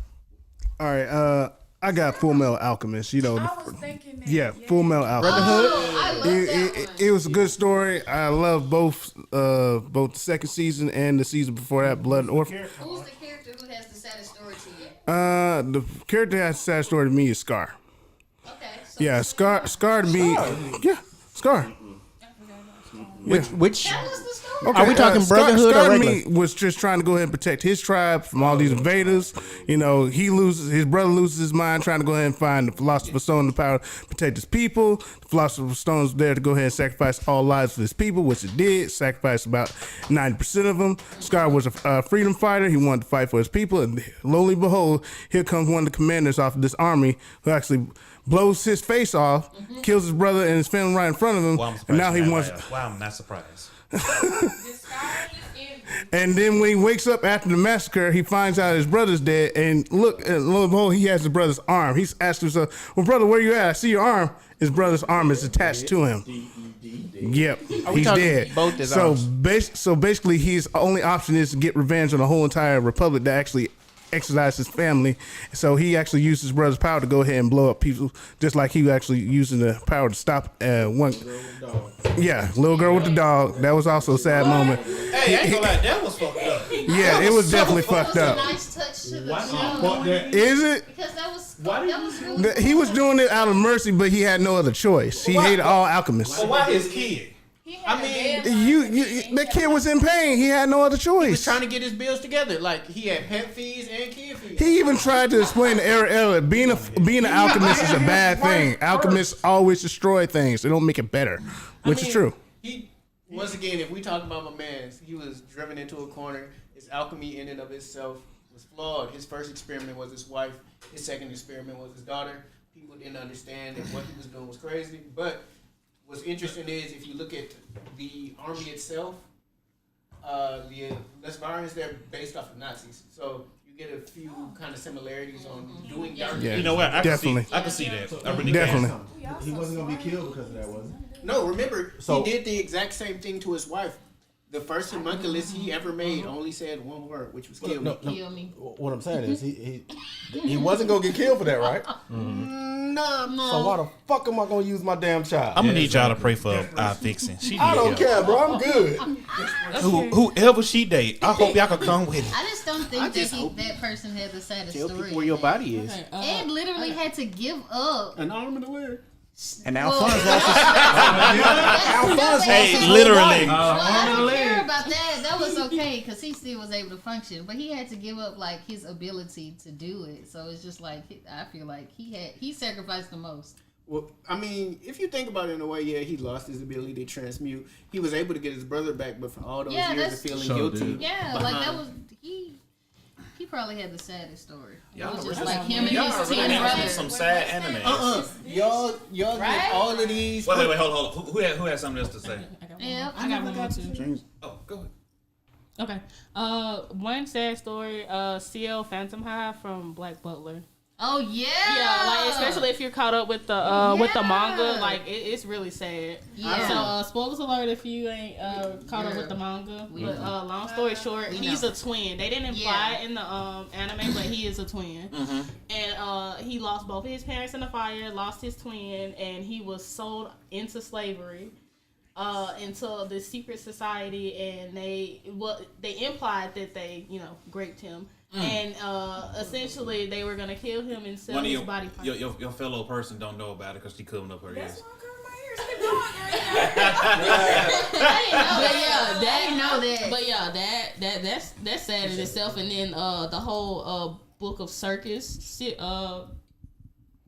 All right, I got Full Metal Alchemist. You know, I was thinking that. yeah, Full Metal Alchemist. Oh, I love that one. It was a good story. I love both the second season and the season before that, Blood and Orphan. Who's the character who has the saddest story to you? The character that has a sad story to me is Scar. Okay. So Yeah, Scar to me. Yeah, Scar. Which That was the story. Okay, Are we talking Brotherhood Scar or to regular? me was just trying to go ahead and protect his tribe from all these invaders. You know, his brother loses his mind trying to go ahead and find the Philosopher's Stone, the power to protect his people. The Philosopher's Stone is there to go ahead and sacrifice all lives for his people, which it did. Sacrificed about 90% of them. Scar was a freedom fighter. He wanted to fight for his people. And lo and behold, here comes one of the commanders off of this army who actually blows his face off, kills his brother and his family right in front of him, and now he wants. Wow, I'm not surprised. And then when he wakes up after the massacre, he finds out his brother's dead. And lo and behold, he has his brother's arm. He's asked himself, "Well, brother, where you at? I see your arm." His brother's arm is attached to him. Yep, he's talking dead. both his So, arms? so basically, his only option is to get revenge on the whole entire republic that actually exiled his family. So he actually used his brother's power to go ahead and blow up people, just like he was actually using the power to stop one. Yeah, little girl with the dog. That was also a sad moment. Hey, I ain't gonna lie, that was fucked up. Yeah, it was definitely fucked That up. was a nice touch to the show. Is it? Because that was really He was doing it out of mercy, but he had no other choice. He hated all alchemists. But why his kid? I mean, That kid was in pain. He had no other he was choice. trying to get his bills together. Like he had pet fees and kid fees. He even tried to explain to Ariel that being an alchemist is a bad thing. Alchemists always destroy things. They don't make it better, which is true. He once again, if we talk about my man, he was driven into a corner. His alchemy in and of itself was flawed. His first experiment was his wife. His second experiment was his daughter. People didn't understand that what he was doing was crazy. But what's interesting is if you look at the army itself, the Lesbarians, they're based off of Nazis. So you get a few kind of similarities on doing dark. Yeah, You know what? I definitely. can see that. I really Definitely. can. he wasn't gonna be killed because of that, was he? No, remember, So- he did the exact same thing to his wife. The first homunculus he ever made only said one word, which was kill me. kill me. What I'm saying is he wasn't gonna get killed for that, right? No. So why the fuck am I gonna use my damn child? I'm gonna need y'all to pray for our fixing. She I don't need care, bro. I'm good. help. Whoever she date, I hope y'all can come with it. I just don't think that person had the saddest Tell story. people where your body is. Ed literally had to give up. An arm and a leg. And Well, Alphonse Hey, literally. Well, I don't care about that. That was okay because he still was able to function, but he had to give up like his ability to do it. So it's just like I feel like he sacrificed the most. Well, I mean, if you think about it in a way, yeah, he lost his ability to transmute. He was able to get his brother back, but for all those years that's- of feeling So guilty, did. Yeah, like that was he probably had the saddest story. It was just like him and his 10 brothers. Some sad anime. Y'all Right? get all of these. Wait, hold on. Who has something else to say? Yeah, I got one more too. Oh, go ahead. Okay. One sad story. CL Phantom High from Black Butler. Oh yeah. Yeah, like especially if you're caught up with the manga, like it's really sad. Yeah. So spoilers alert if you ain't caught up with the manga. But long story short, he's a twin. They didn't imply it in the anime, but he is a twin. And he lost both of his parents in the fire, lost his twin, and he was sold into slavery. Into the secret society, and they implied that they raped him. And essentially they were gonna kill him and sell his body parts. Your fellow person don't know about it because she covered up her ears. That's sad in itself. And then the whole book of circus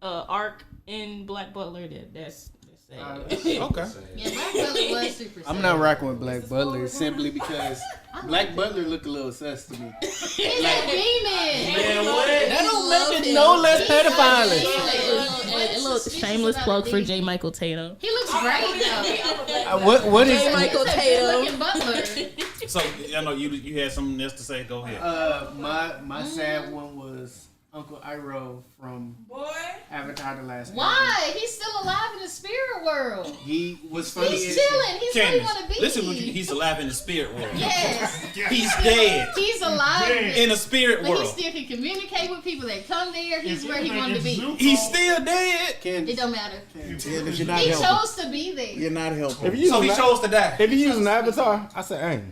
arc in Black Butler that's Okay. Yeah, Black Butler was super sad. I'm not rocking with Black Butler simply because Black Butler looked a little sus to me. He's a demon. Man, what? That don't make it no less pedophile. A little shameless plug for J. Michael Tatum. He looks great though. What is J. Michael Looking Tatum. Butler. So I know you had something else to say. Go ahead. My sad one was Uncle Iroh from Avatar: The Last Airbender. Why? He's still alive in the spirit world. He was funny. He's chilling. He's where he want to be. Listen, he's alive in the spirit world. Yes. He's dead He's alive in the spirit But he world. still can communicate with people that come there. He's where he wanted to be. He's still dead. It don't matter. You're not He helping. chose to be there. You're not helping. So he chose to die. If you use an avatar, I said,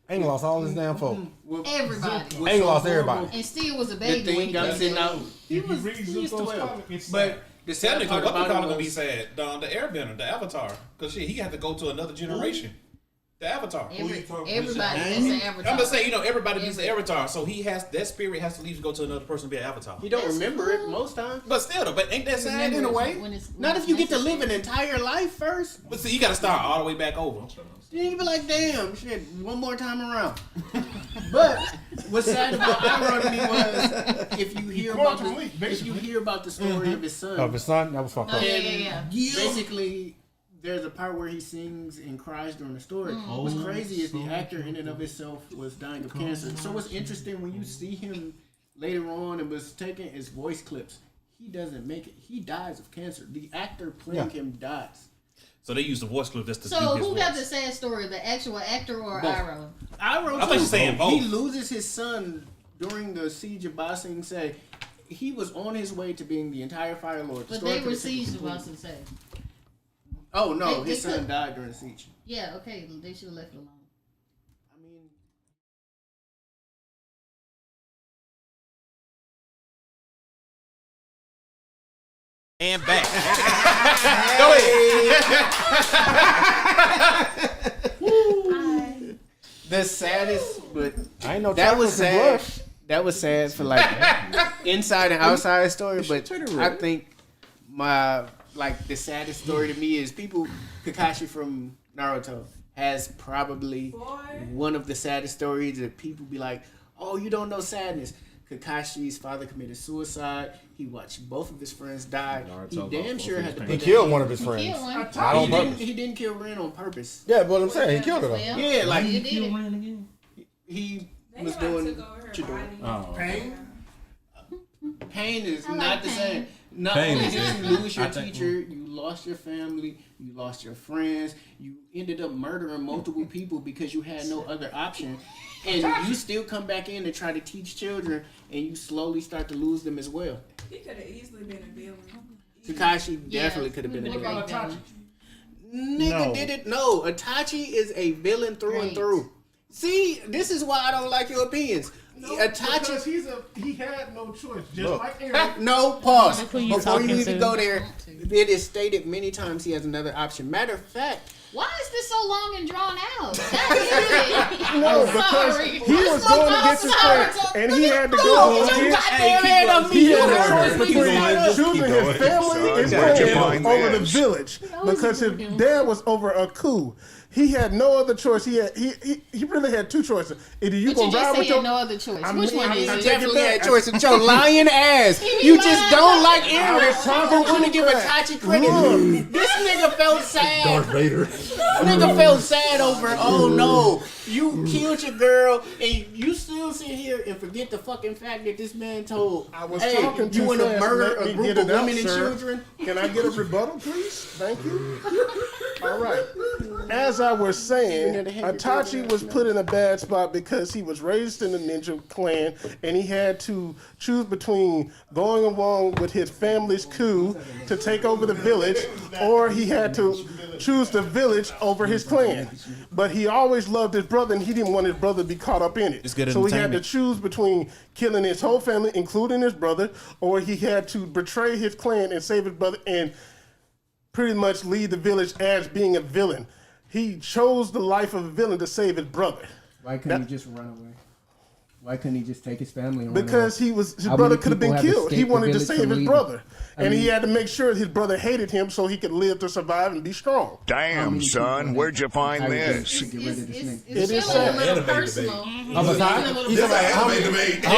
ain't lost all this damn folk. Everybody. Ain't lost everybody. And still was a The baby when he thing I'm came sitting there. out. He was 12. But the sad Technically, part what the about color it gonna be was, sad? The Airbender, the Avatar, because he had to go to another generation. The Avatar. Everybody is an avatar. I'm just saying, everybody needs an avatar, so that spirit has to leave to go to another person to be an avatar. you don't remember it most times. But still, but ain't that sad in a way? Not if you get to live an entire life first. But see, you got to start all the way back over. Then you be like, damn, shit, one more time around. But what's sad about Iroh to me was if you hear about the story of his son. Of his son, that was fucked up. Yeah. Basically, there's a part where he sings and cries during the story. What's crazy is the actor in and of itself was dying of cancer. So what's interesting when you see him later on and was taking his voice clips, he doesn't make it. He dies of cancer. The actor playing him dies. So they use the voice clip just to So do his who voice. got the sad story? The actual actor or Both. Iroh? Iroh, I thought you were saying both. He loses his son during the siege of Ba Sing Se. He was on his way to being the entire Fire Lord. The But story they could were have taken sieged to complete- Boston say. Oh no, They his son could- died during the siege. Yeah, okay. They should have left it alone. I mean, And back. Go ahead. the saddest, but I ain't no that was chocolate sad. blush. That was sad for like inside and outside story. But I think the saddest story to me is Kakashi from Naruto has probably one of the saddest stories that people be like, oh, you don't know sadness. Kakashi's father committed suicide. He watched both of his friends die. Naruto He damn sure had to He put killed one of his friends. Killed one. Not on purpose. He didn't kill Ren on purpose. Yeah, but I'm saying he killed her though. Well, Yeah, like you did it. he was doing Chidori. Oh. Pain is I like not the pain. same. Not Pain only is did you different. lose your I think- teacher, you lost your family, you lost your friends, you ended up murdering multiple people because you had no other option. And you still come back in and try to teach children, and you slowly start to lose them as well. He could have easily been a villain. Takashi definitely could have been a What villain. about Itachi? Nigga No. did it. No, Itachi is a villain through and Great. through. See, this is why I don't like your opinions. Because Itachi. he had no choice. Just Look. like Aaron. No, pause. Who you Before you talking even to? go there, it is stated many times he has another option. Matter of fact, Why is this so long and drawn out? That is it. No, because Sorry. he was going to get his friend, and he had to go. Get your He goddamn hand on me. he You had a heard choice me. between choosing his family and Got your friends mind over there. the village because his dad was over a coup. He had no other choice. He really had two choices. Either you But you gonna just ride said with he had your no other choice. I Which mean, one I is take it? it Definitely back. had choice with your lying ass. He You lying. just don't like I Aaron. was talking But want to too give fast. Itachi credit. Look. This nigga felt sad. Darth Vader. Nigga felt sad over, oh no, you killed your girl, and you still sit here and forget the fucking fact that this man told, I was hey, talking you too want to fast. murder Let a me group get of it out, women and sir. children? Can I get a rebuttal, please? Thank you. All right. As I was saying, Itachi was put in a bad spot because he was raised in the ninja clan and he had to choose between going along with his family's coup to take over the village, or he had to choose the village over his clan. But he always loved his brother and he didn't want his brother to be caught up in it. It's good So he had to entertainment. choose between killing his whole family, including his brother, or he had to betray his clan and save his brother and pretty much lead the village as being a villain. He chose the life of a villain to save his brother. Why couldn't you just run away? Why couldn't he just take his family on? Because his How brother many could have people been have killed. He escaped the wanted to village save from his leaving? brother, I and he mean- had to make sure his brother hated him so he could live to survive and be strong. Damn, son, where'd you find this? It is It's sad. a little personal. It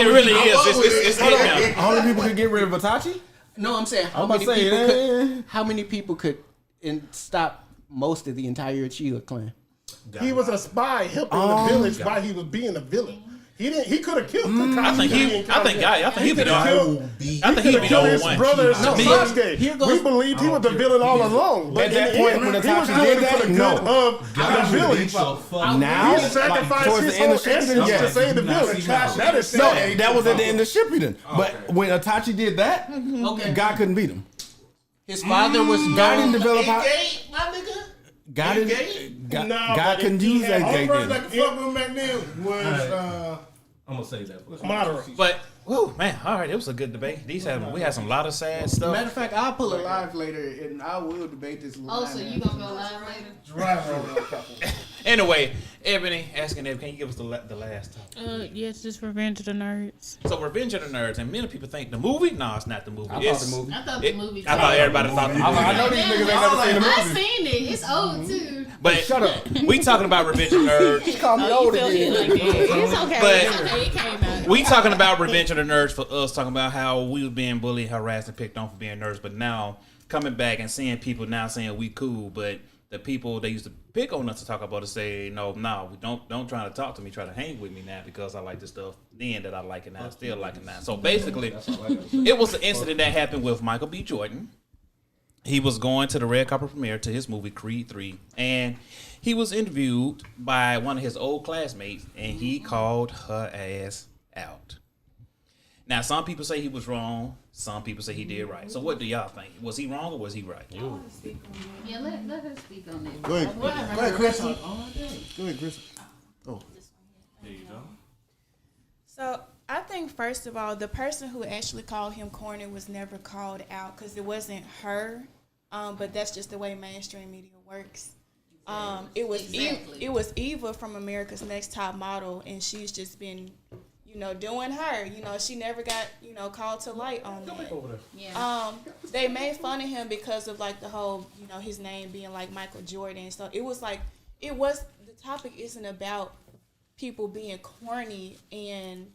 really is. It's hit How many people could get rid of Itachi? No, I'm saying how I'm about many to say, people eh. could? How many people could stop most of the entire Uchiha clan? He was a spy helping the village while he was being a villain. He didn't. He could have killed Kakashi. I think he'd be the killed his one. brother To me, Sasuke. We believed he was the villain all along. But At that in the point, end, when he was Itachi doing did it for the that, good of the village. Now, He sacrificed towards his the end whole of Shippuden, essence yes. to save the village. That is No, sad. that was at the end of Shippuden. But when Itachi did that, Okay. God couldn't beat him. His father was God didn't develop how. Eight-gate, my nigga. God didn't. Nah, God but couldn't he use had- that only gate. person then. that could fuck with him back then was I'm gonna say that. Madara. But woo, man, all right, it was a good debate. We had some lot of sad stuff. Matter of fact, I'll pull a live later, and I will debate this. Oh, so you gonna go live later? Anyway, Ebony, asking Ebony, can you give us the last topic? Yes, just Revenge of the Nerds. So, Revenge of the Nerds, and many people think the movie. No, it's not the movie. I thought the movie. I thought the movie. I thought everybody thought the movie. I know these niggas ain't never seen the I movie. seen it. It's old too. But shut up. We talking about Revenge of the Nerds. Call me old Like again. that. It's okay. But- It's okay. It came out. We talking about Revenge of the Nerds for us, talking about how we was being bullied, harassed, and picked on for being nerds. But now coming back and seeing people now saying we cool, but the people they used to pick on us to talk about it say no, we don't try to talk to me, try to hang with me now because I like this stuff then that I like it now, still like it now. So basically, it was an incident that happened with Michael B. Jordan. He was going to the red carpet premiere to his movie Creed 3, and he was interviewed by one of his old classmates, and he called her ass out. Now, some people say he was wrong. Some people say he did right. So what do y'all think? Was he wrong or was he right? Yeah, let her speak on it. Go ahead. Go ahead, Chris. Go ahead, Chris. Oh. There you go. So I think first of all, the person who actually called him corny was never called out because it wasn't her. But that's just the way mainstream media works. It was it was Eva from America's Next Top Model, and she's just been, doing her. She never got called to light on that. Yeah. They made fun of him because of like the whole his name being like Michael Jordan. So it was the topic isn't about people being corny and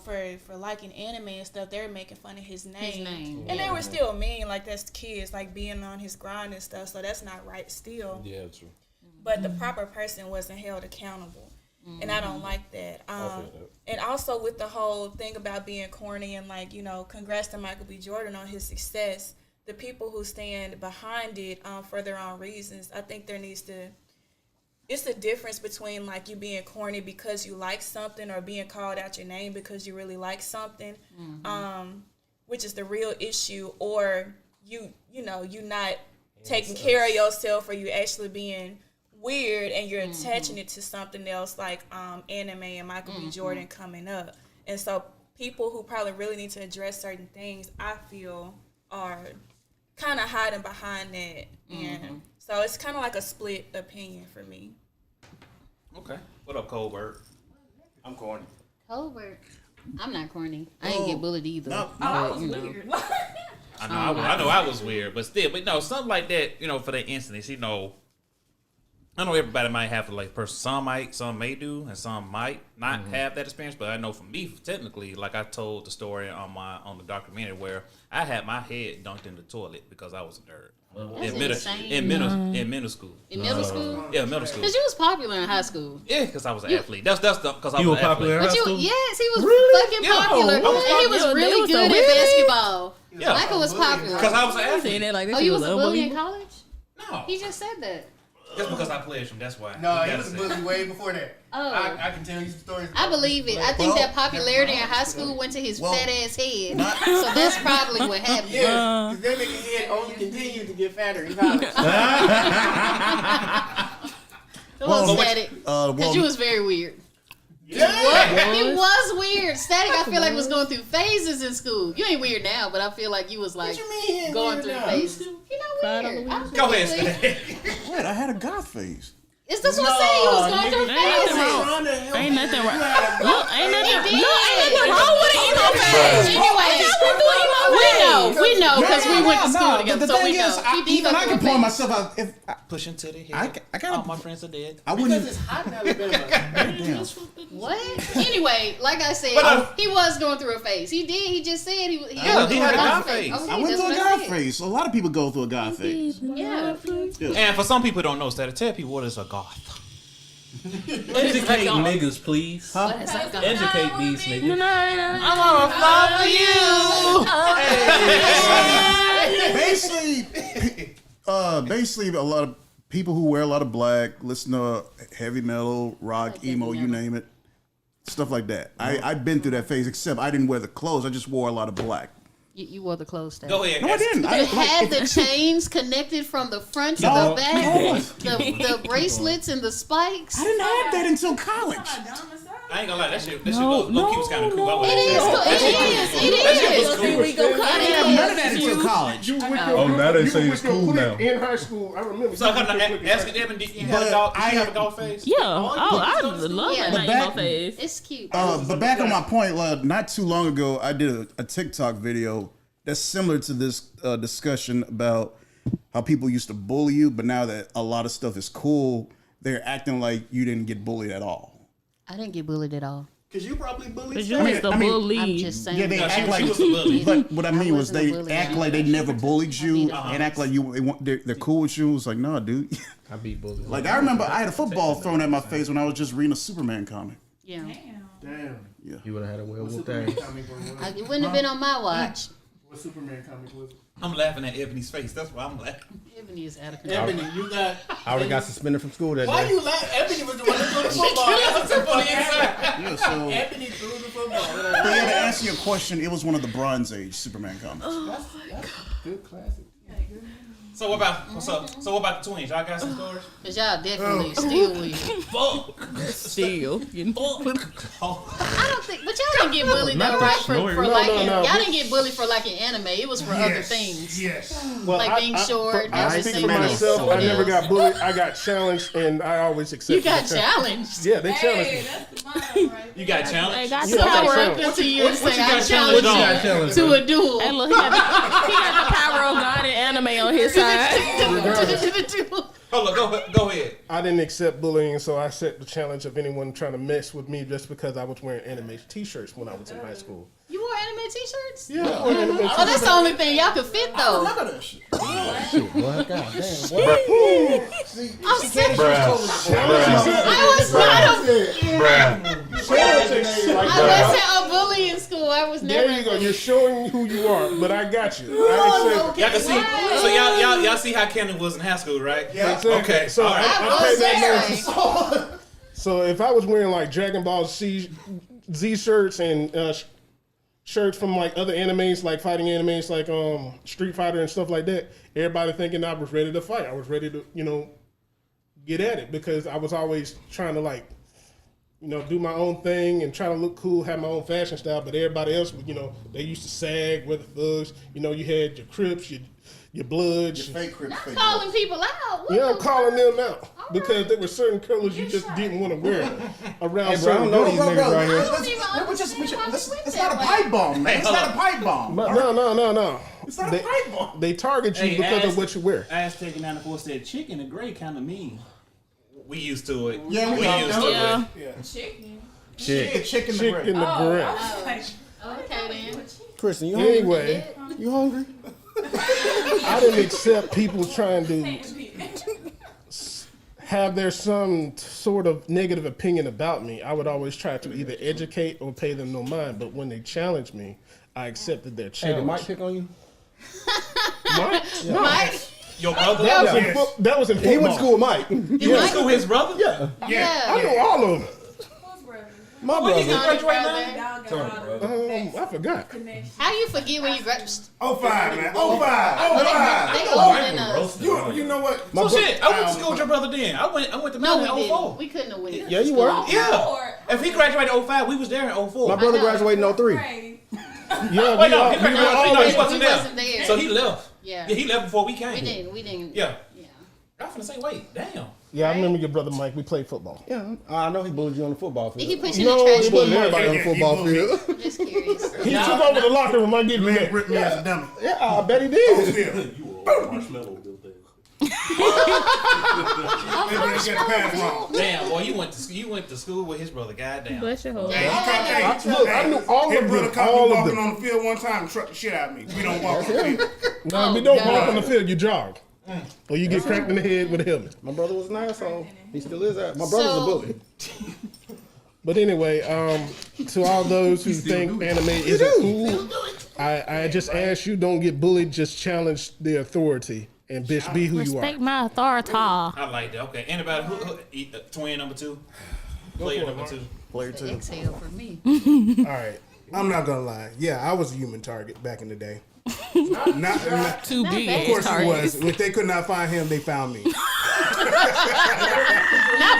for liking anime and stuff. They're making fun of his name. And they were still mean, like that's kids like being on his grind and stuff, so that's not right still. Yeah, true. But the proper person wasn't held accountable, and I don't like that. And also with the whole thing about being corny and like congrats to Michael B. Jordan on his success. The people who stand behind it for their own reasons, I think there needs to. It's a difference between like you being corny because you like something or being called out your name because you really like something, which is the real issue, or you not taking care of yourself, or you actually being weird and you're attaching it to something else like anime and Michael B. Jordan coming up. And so people who probably really need to address certain things, I feel, are kind of hiding behind that. And so it's kind of like a split opinion for me. Okay. What up, Colbert? I'm corny. Colbert. I'm not corny. I ain't get bullied either. No. But, weird. I know I was weird, but still, no, something like that, for that instance, I know everybody might have like person. Some may do, and some might not have that experience. But I know for me, technically, like I told the story on the documentary where I had my head dunked in the toilet because I was a nerd. In middle school. In middle school? Yeah, middle school. Because you was popular in high school. Yeah, because I was an athlete. That's because I was You were an popular in athlete. high school? Yes, he was fucking Yeah. popular. I was And he was really good at basketball. Yeah. Michael was popular. Because I was an athlete. Oh, you was a bully in college? No, He just said that. just because I pledged him. That's why. No, You he gotta was a say. bully way before that. Oh. I can tell you some stories. I believe it. I think that popularity in high school went to his fat ass head. So that's probably what happened. Yeah, because that nigga head only continued to get fatter in college. Come on, Static. Because you was very weird. Yeah. He was weird. Static, I feel like was going through phases in school. You ain't weird now, but I feel like you was like going through phases. You know, weird. Go ahead, Static. What? I had a goth phase. Is this what I'm saying? He was going through phases. Ain't nothing wrong. Ain't He nothing did. wrong with an emo phase. Anyway, we know because we went to school together, The so we thing know. is, He did even go I through can a point phase. myself out. If Pushing to the head. I gotta, All my friends are dead. I Because wouldn't. it's hot in Alabama. What? Anyway, like I said, he was going through a phase. He did. He just said he was. he had a God phase. Okay, I went that's through a what God said. phase. A lot of people go through a God phase. Yeah. And for some people who don't know, Static, tell people what is a goth. Educate niggas, please. What is that? Educate these niggas. I'm on a fly for you. Basically, a lot of people who wear a lot of black, listen to heavy metal, rock, emo, you name it, stuff like that. I've been through that phase, except I didn't wear the clothes. I just wore a lot of black. You wore the clothes. Go ahead. No, I didn't. You had the chains connected from the front to No, the back, the bracelets and the spikes. I didn't have that until college. I ain't gonna lie, that shit low key was kind of cool. It is. That shit was cool. We go I didn't have none of that until college. Now they say it's cool now. In high school, I remember. So asking Evan, did you have a golf face? Yeah. Oh, I love Yeah. my emo phase. It's cute. But back on my point, not too long ago, I did a TikTok video that's similar to this discussion about how people used to bully you, but now that a lot of stuff is cool, they're acting like you didn't get bullied at all. I didn't get bullied at all. Because you probably bullied. Cause you was the bully. I'm just saying. Yeah, they No, act like. she was a bully. But what I mean was wasn't a they bully. act like they never bullied you and act like they're cool with you. It's like, no, dude. I beat bullies. Like I remember I had a football thrown at my face when I was just reading a Superman comic. Yeah. Damn. You would have had a werewolf thing. It wouldn't have been on my watch. What Superman comic was it? I'm laughing at Ebony's face. That's why I'm laughing. Ebony is out of control. Ebony, you got. I already got suspended from school that Why day. you laugh? Ebony was the one that threw the football. Yeah, so Ebony threw the football. but yeah, to answer your question, it was one of the Bronze Age Superman comics. Good classic. So what about the twins? Y'all got some stories? Cause y'all definitely still weird. Fuck. Still. I don't think, but y'all didn't get bullied though, right? For like, no. y'all didn't get bullied for like an anime. It was for other things. Yes. Well, Like being short and I everything. speak for myself. I never got bullied. I got challenged, and I always accepted. You got the challenge. challenged. Yeah, they challenged me. That's the motto, right? You got They challenged? got Yeah, I got Power challenged. up into you and say, I got challenge challenged you to a duel. Hey, look, he got the power of God and anime on his side. Hold on, go ahead. I didn't accept bullying, so I set the challenge of anyone trying to mess with me just because I was wearing anime T-shirts when I was in high school. You wore anime T-shirts? Yeah, I wore anime T-shirts. Oh, that's the only thing y'all could fit though. Look at that shit. Shit, boy. God damn, boy. I'm sick. Bruh. I wasn't a bully in school. I was never. There you go. You're showing who you are, but I got you. I accept. Y'all can see. So y'all see how Kendall was in high school, right? Yeah. Exactly. Okay. So all right. I paid that man. So if I was wearing like Dragon Ball Z shirts and shirts from like other animes, like fighting animes, like Street Fighter and stuff like that, everybody thinking I was ready to fight. I was ready to, get at it because I was always trying to like, do my own thing and try to look cool, have my own fashion style. But everybody else, they used to sag, wear the thugs. You had your Crips, your Bloods. Fake Crips. I'm calling people out. Yeah, I'm calling them out because there were certain colors you just didn't want to wear around Hey, bro, I certain don't know these girls. niggas right I here. don't even understand why we went It's that not a way. pipe bomb, man. It's not a pipe bomb. No. It's not a pipe bomb. They target you because of what you wear. Aztec 94 said chicken and gray kind of mean. We used to it. Yeah, we used to Yeah. it. Chicken. Shit. Chicken Chick in the grill. Okay then. Kristen, you hungry? Anyway, You hungry? I didn't accept people trying to have their some sort of negative opinion about me. I would always try to either educate or pay them no mind. But when they challenged me, I accepted their Hey, did challenge. Mike pick on you? Mike? No. Mike? Your brother? That was in football. He went to school with Mike. You went to school with his brother? Yeah. Yeah. I know all of them. My When you brother. graduate now? I forgot. How you forget when you grab? 05, man. 05. They older than us. You know what? So shit, I went to school with your brother then. I went to No, we Maryland in 04. didn't. We couldn't have went. Yeah, you were. Yeah. If he graduated in 05, we was there in 04. My brother know. graduated in 03. Yeah, Wait, no, we he graduated in 03. No, he We wasn't wasn't there. there. So he left. Yeah. Yeah, he left before we came. We didn't. Yeah. Yeah. I'm finna say, wait, damn. Yeah, I remember your brother Mike. We played football. Yeah, I know he bullied you on the football field. Did he put you in No, the trash he wasn't can? everybody on the football field. I'm just curious. He took over the locker room. I give you that. Ripped me as a dummy. Yeah, I bet he did. You were marshmallow built there. Damn, boy, you went to school with his brother. Goddamn. Bless your whole. Look, I knew all of them. All of them. On the field one time and trucked the shit out of me. We don't walk on the field. No, we don't walk on the field. You jog, or you get cracked in the head with a helmet. My brother was an asshole. He still is that. My brother's a bully. But anyway, to all those who think anime isn't cool, I just ask you, don't get bullied. Just challenge the authority and bitch, be who you are. Respect my authority. I like that. Okay, anybody who twin number 2, player number 2. Player 2. Exhale for me. All right. I'm not gonna lie. Yeah, I was a human target back in the day. Not Too big. of course he was. If they could not find him, they found me. Not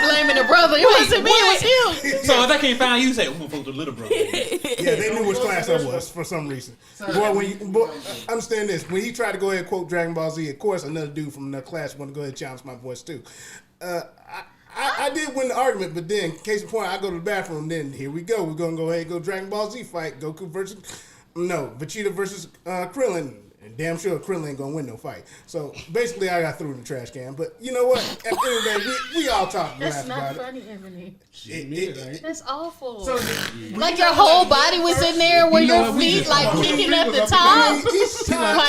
blaming the brother. It wasn't me. It was him. So if they can't find you, say, "Who the little brother?" Yeah, they knew which class I was for some reason. Boy, understand this. When he tried to go ahead and quote Dragon Ball Z, of course, another dude from another class wanted to go ahead and challenge my voice too. I did win the argument, but then, case in point, I go to the bathroom. Then here we go. We're gonna go ahead and go Dragon Ball Z fight. Goku versus Vegeta versus Krillin. And damn sure Krillin ain't gonna win no fight. So basically, I got through in the trash can. But you know what? At the end of the day, we all talk and That's laugh not about funny, Ebony. it. That's awful. Like your whole body was in there with your feet like kicking at the top.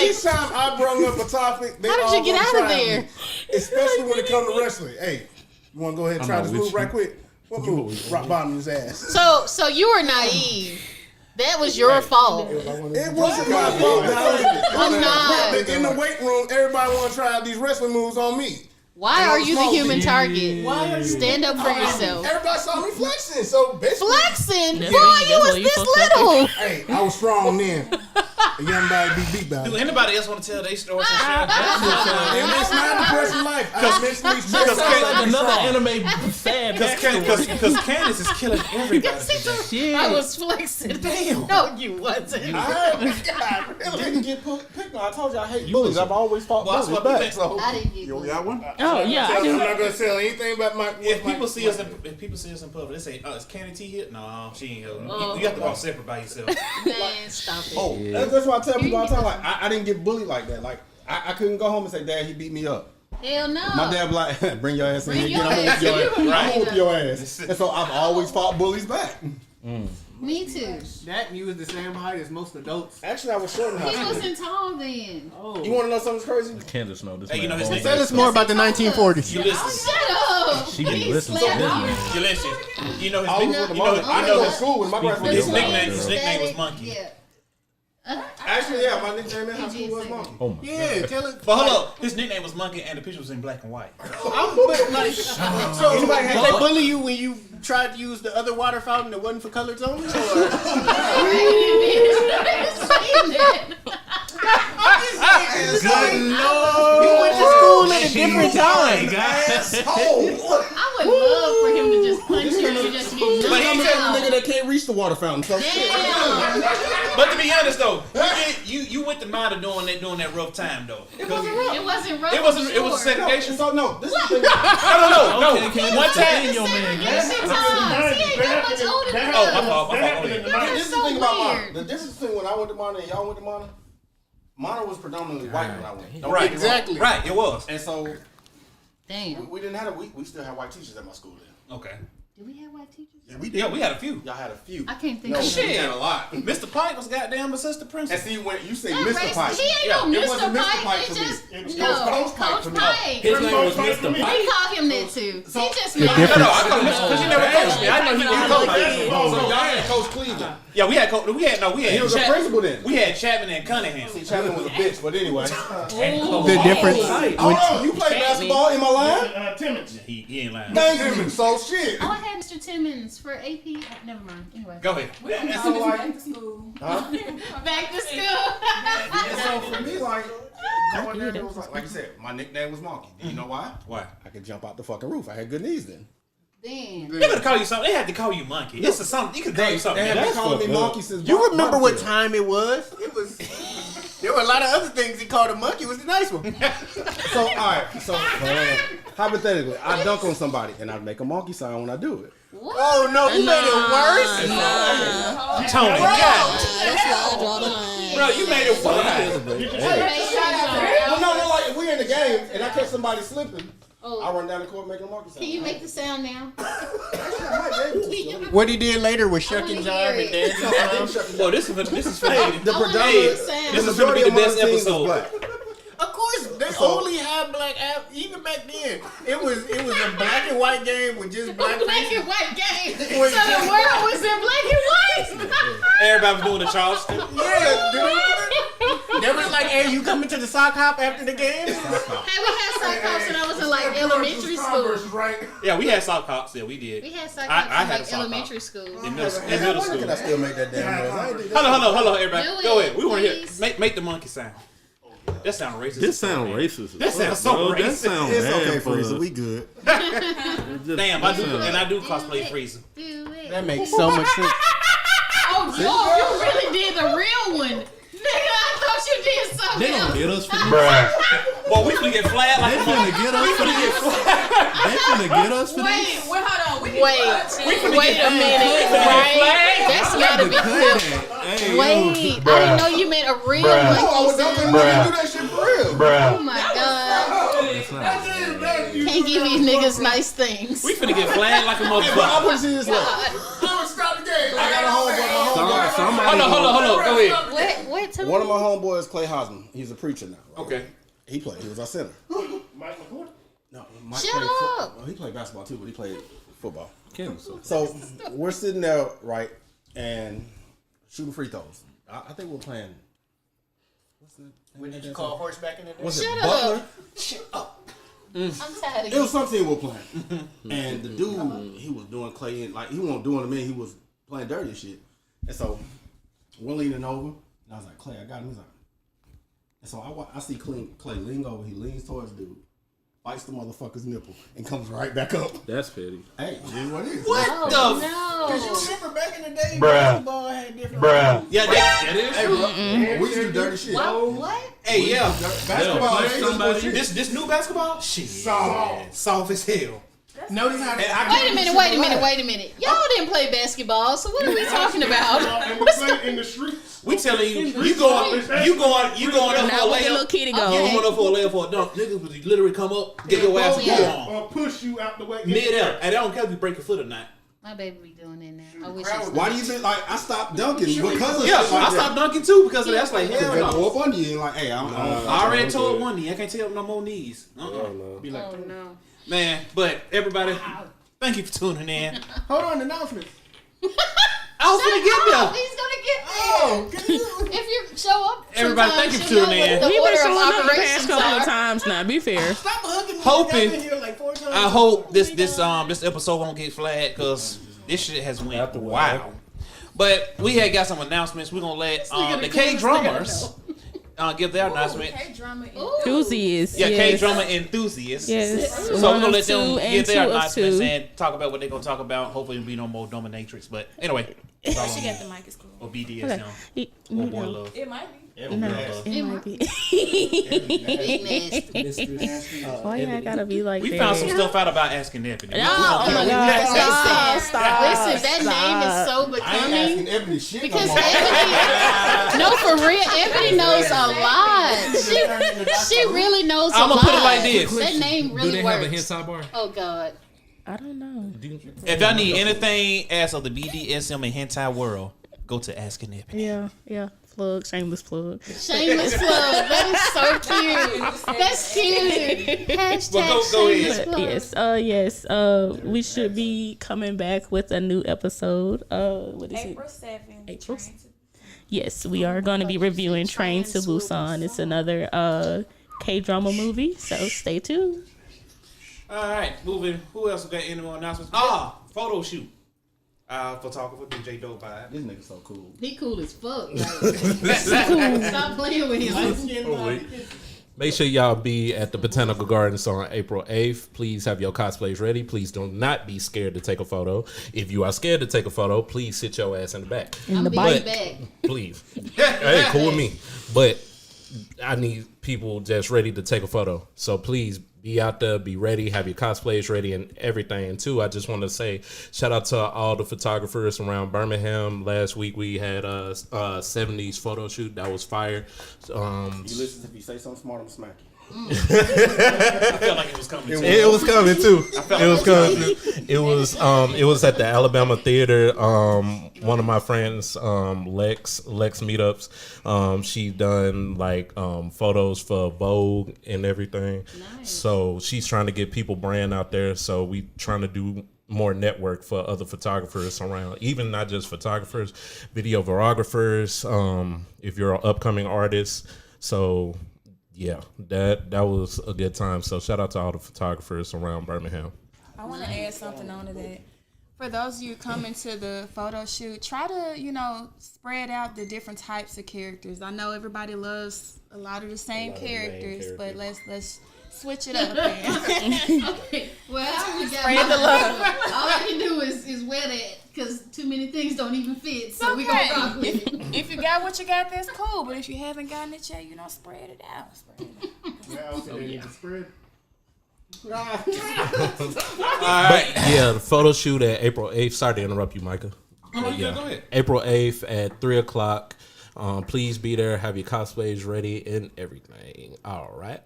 Each time I brought up a topic, they How did you get out of there? me. Especially when it comes to wrestling. Hey, you want to go ahead and try this move right quick? What move? Rock bottom his ass. So you were naive. That was your fault. It wasn't my fault. In the weight room, everybody want to try out these wrestling moves on me. Why are you the human target? Stand up for yourself. Everybody saw me flexing, so basically. Flexing? Boy, you was this little. Hey, I was strong then. A young body be beat by. Do anybody else want to tell their stories? And that's not the person's life. Because another anime fan. Because Candace is killing everybody. I was flexing. Damn. No, you wasn't. I didn't get picked on. I told you I hate bullies. I've always fought bullies back. So. I didn't get You got one? Oh yeah, I I'm do. not gonna tell anything about my. If people see us in public, they say, "Oh, is Candy T here?" No, she ain't here. You have to walk separate by yourself. Man, stop it. Oh, that's why I tell people all the time. Like I didn't get bullied like that. Like I couldn't go home and say, "Dad, he beat me up." Hell no. My dad be like, "Bring your ass in Bring here. your I'm ass gonna in. whoop your ass. I'm gonna whoop your ass." And so I've always fought bullies back. Me too. That you was the same height as most adults. Actually, I was short in high He school. wasn't tall then. Oh, You want to know something crazy? Candace know this. Hey, you know his man name? tell us more about the 1940s. You listen. Shut up. She be listening to this man. You listen. You know his I was with the mom. I didn't go to school with my grandfather. his nickname was Monkey. Yeah. Actually, yeah, my nickname in high school was Monkey. Oh my Yeah, God. tell it. But hold up, his nickname was Monkey, and the picture was in black and white. I'm but like, so anybody had they bully you when you tried to use the other water fountain that wasn't for colors only? Or? Good You went to school at a different time. I would love for him to just punch you and you just be But he I'm said, a nigga that can't reach the water fountain. So damn. but to be honest though, you went to Mata during that rough time though. It wasn't rough. It was segregation. So no, this is the thing. No. One time. Segregation times. He ain't that much older than Oh, my us. fault. This is the so thing about Mana. weird. The difference between when I went to Mana and y'all went to Mana, Mana was predominantly white when I went. Don't Right, get me wrong. exactly. Right, it was. And so Damn. we didn't have we still had white teachers at my school then. Okay. Do we have white teachers? Yeah, we Yeah, we had a few. Y'all had a few. I can't think No, of we Shit. had a lot. Mr. Pike was goddamn assistant And principal. see, when you say That Mr. race- Pike, He ain't it no wasn't Mr. Mr. Pike. Pike It for me. just It was no Coach Pike Coach for me. Pike. His name was Mr. We Pike. call him that too. He just No, I call him because he never coached me. I know he didn't coach me. So y'all had Coach Cleveland. Yeah, we had He was a principal then. We had Chapman and Cunningham. See, Chapman was a bitch, but anyway. The difference. Oh, you played basketball in my line? Timmons. He ain't lying. Thank you. So shit. Oh, I had Mr. Timmons for AP. Never mind. Anyway. Go ahead. And so like, Back to school. and so for me, like, going there, it was like you said, my nickname was Monkey. Do you know why? Why? I could jump out the fucking roof. I had good knees then. Damn. They could call you something. They had to call you Monkey. It's a something. You could call you something. They have been calling me Monkey since You remember what Barfield. time it was? It was. There were a lot of other things he called a monkey. Was the nice one. So all right. So hypothetically, I dunk on somebody and I make a monkey sign when I do it. What? Oh no, you made it worse. Tony, God. That's why I draw the line. Bro, you made it worse. Well, no, like if we're in the game and I catch somebody slipping, Oh. I run down the court making a monkey sign. Can you make the sound now? What he did later was shuck and jive and dance. Well, this is The hey, predominant, this is gonna be the best episode. Of course, they only have black app. Even back then, it was a black and white game with just black Black faces. and white game. So Was the just- world was in black and white. Everybody was doing the Charleston. Yeah, dude. They was like, "Hey, you coming to the sock hop after the game?" Hey, we had sock hops when I was in like elementary school. Yeah, we had sock hops. Yeah, we did. We had sock I hops had in a like sock elementary hop. school. In middle Why school. can I still make that damn noise? I ain't did that. Hold on, everybody. Do Go it, ahead. We want to hear. please. Make the monkey sound. That sounds racist. This sound racist. That sounds so bro. That racist. sound It's bad okay, for Freezer. us. We good. Damn, I do cosplay Freezer. Do it. That makes so much sense. Oh, you really did the real one. Nigga, I thought you did something They else. don't get us for this. Well, we finna get flat like They a finna get us for this. They finna get us for this. Wait, hold on. Wait a minute, flag. right? That's gotta be cool. Hey, Wait, I didn't know you meant a real monkey sound. Do that shit for real. Oh my god. Can't give these niggas nice things. We finna get flat like a I motherfucker. want to see this. Look. Stop the game. I got a homeboy. Somebody Hold on. Go ahead. Wait, tell me. One of my homeboys, Clay Hosman. He's a preacher now. Okay. He played. He was our center. Mike McCourt? No, Mike Shut played up. Well, he played basketball too, but he played football. So we're sitting there, right, and shooting free throws. I think we're playing. What did you call horseback in the day? Was Shut it up. Butler? Shut up. I'm tired of It was something we were playing, and the dude he was doing Clay in, like he wasn't doing him in. He was playing dirty shit, and so we're leaning over, and I was like, Clay, I got him. He's like, and so I see Clay lean over. He leans towards the dude, bites the motherfucker's nipple, and comes right back up. That's petty. Hey, it is what it is. What the? Because you No. remember back in the day, basketball had different. Yeah, that is. Hey, bro, we used to do dirty shit. What? Hey, yeah. Basketball, ain't no bullshit. This new basketball? Shit. Soft as hell. Notice how Wait a minute. Y'all didn't play basketball, so what are we talking about? And we played in the streets. We telling you, you going up for a Now what the little layup. kitty You go? going up for a layup for a dunk. Niggas would literally come up, get your ass Yeah. pull on. Or push you out the way. Mid-air. And I don't care if you break your foot or not. My baby be doing it now. I wish it Why do you think like I stopped dunking because of Yeah, shit like I stopped dunking too because of that. That's like, hell They no. go up under you and like, hey, I I already told one knee. I can't tell no more knees. Be like, Oh no. man, but everybody, thank you for tuning in. Hold on, announcements. I was gonna get there. He's gonna get there. If you show up, Everybody, thank sometimes you for know tuning what in. the We've order been of showing up the past operations couple of are. times now. Be fair. Stop hugging me. Hoping- I've been here like 4 times. I hope this episode won't get flagged because this shit has went wild. But we had got some announcements. We're gonna let the K drummers give their announcement. Enthusiasts. Yeah, yes. K drummer enthusiasts. Yes. So we're gonna One let of them two and give their two of announcements two. and talk about what they're gonna talk about. Hopefully, there'll be no more dominatrix. But anyway, She got the mic is cool. or BDSM He- or boy love. It might be. No, it might be. Big nasty. Why y'all gotta be like We that? found some stuff out about asking Ebony. Oh my God! Listen, that name is so I ain't becoming. asking Ebony shit no Because more. Ebony, no, for real, Ebony knows a lot. She really knows a lot. I'ma put it like this. That name really Do they works. have a hentai bar? Oh God. I don't know. If y'all need anything as of the BDSM and hentai world, go to Asking Ebony. Yeah. Plug, shameless plug. Shameless plug. That is so cute. That's cute. Hashtag go shameless ahead. plug. Yes. We should be coming back with a new episode. What is April it? 7th. April? Train to- Yes, we are going to be reviewing Train to Busan. It's another K-drama movie, so stay tuned. All right, moving. Who else got any more announcements? Photo shoot. Photographer DJ Dope Vibe. This nigga so cool. He cool as fuck. Like, stop playing with him. Make sure y'all be at the Botanical Gardens on April 8th. Please have your cosplays ready. Please do not be scared to take a photo. If you are scared to take a photo, please sit your ass in the back. I'm But- back. Please. Hey, cool with me. But I need people just ready to take a photo. So please be out there, be ready, have your cosplays ready and everything. And too, I just want to say shout out to all the photographers around Birmingham. Last week we had a 70s photo shoot that was fire. Ulysses, if you say something smart, I'm smack you. I felt like it was coming. It was coming too. It was coming too. It was at the Alabama Theater. One of my friends, Lex Meetups. She done like photos for Vogue and everything. Nice. So she's trying to get people brand out there. So we trying to do more network for other photographers around, even not just photographers, videographers. If you're an upcoming artist, so. Yeah, that was a good time. So shout out to all the photographers around Birmingham. I want to add something onto that. For those of you coming to the photo shoot, try to, spread out the different types of characters. I know everybody loves a lot of the same characters, but let's switch it up. Okay. Well, I only got Spread the love. All I can do is wear that because too many things don't even fit. So we gonna rock with it. If you got what you got, that's cool. But if you haven't gotten it yet, spread it out. Spread. But yeah, the photo shoot at April 8th. Sorry to interrupt you, Micah. Go ahead. April 8th at 3:00. Please be there. Have your cosplays ready and everything. All right.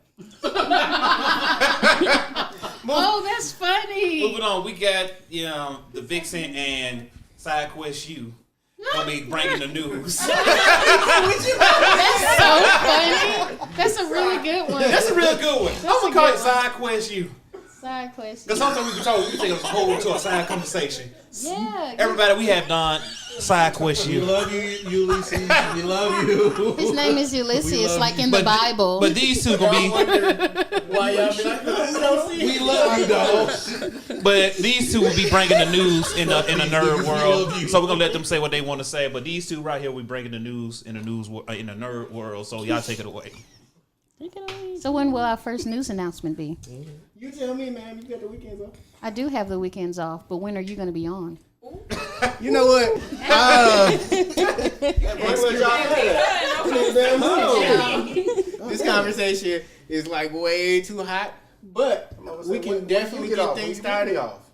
Oh, that's funny. Moving on, we got the Vixen and Side Quest U gonna be bringing the news. That's so funny. That's a really good one. That's a real good one. I'm gonna call it Side Quest U. Side quest. Because sometimes we can take us whole to a side conversation. Yeah. Everybody, we have done Side Quest U. We love you, Ulysses. We love you. His name is Ulysses, like in the Bible. But these two gonna be. Why y'all be like, we love you, dog. But these two will be bringing the news in the nerd world. So we're gonna let them say what they want to say. But these two right here, we bringing the news in the nerd world. So y'all take it away. So when will our first news announcement be? You tell me, man. You got the weekends off. I do have the weekends off, but when are you going to be on? You know what? This conversation is like way too hot, but we can definitely get things started off.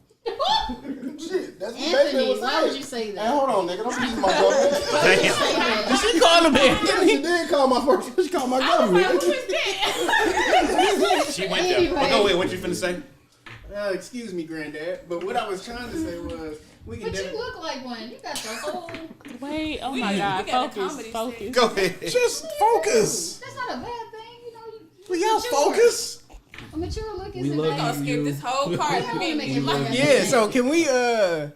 Shit, that's Anthony, why would you say that? Hey, hold on, nigga. Don't use my government. She called him Yeah, she did call my first. She called my government. She went there. Well, go ahead. What you finna say? Excuse me, Granddad. But what I was trying to say was we can. But you look like one. You got the whole. Wait, oh my God, focus. Go ahead. Just focus. That's not a bad thing, We got focus. A mature look is We love We're gonna skip this whole part. Yeah. So can we So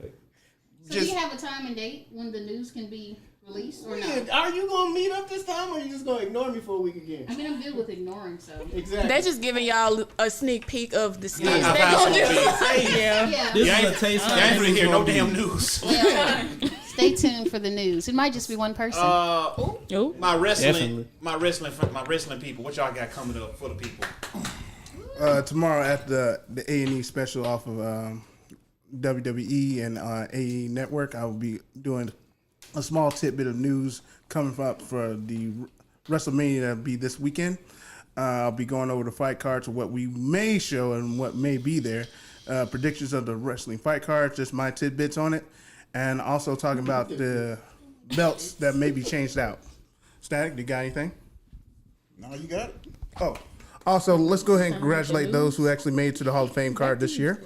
do you have a time and date when the news can be released or not? Are you gonna meet up this time, or are you just gonna ignore me for a week again? I mean, I'm good with ignoring, so. Exactly. They're just giving y'all a sneak peek of the skits. Yeah. They're gonna do. Yeah. This Y'all is a ain't taste. finna hear no damn news. Well, stay tuned for the news. It might just be one person. My wrestling people. What y'all got coming up for the people? Tomorrow at the A&E special off of WWE and AE Network, I will be doing a small tidbit of news coming up for the WrestleMania that'll be this weekend. I'll be going over the fight cards of what we may show and what may be there. Predictions of the wrestling fight cards, just my tidbits on it. And also talking about the belts that may be changed out. Static, you got anything? No, you got it. Oh. Also, let's go ahead and congratulate those who actually made it to the Hall of Fame card this year.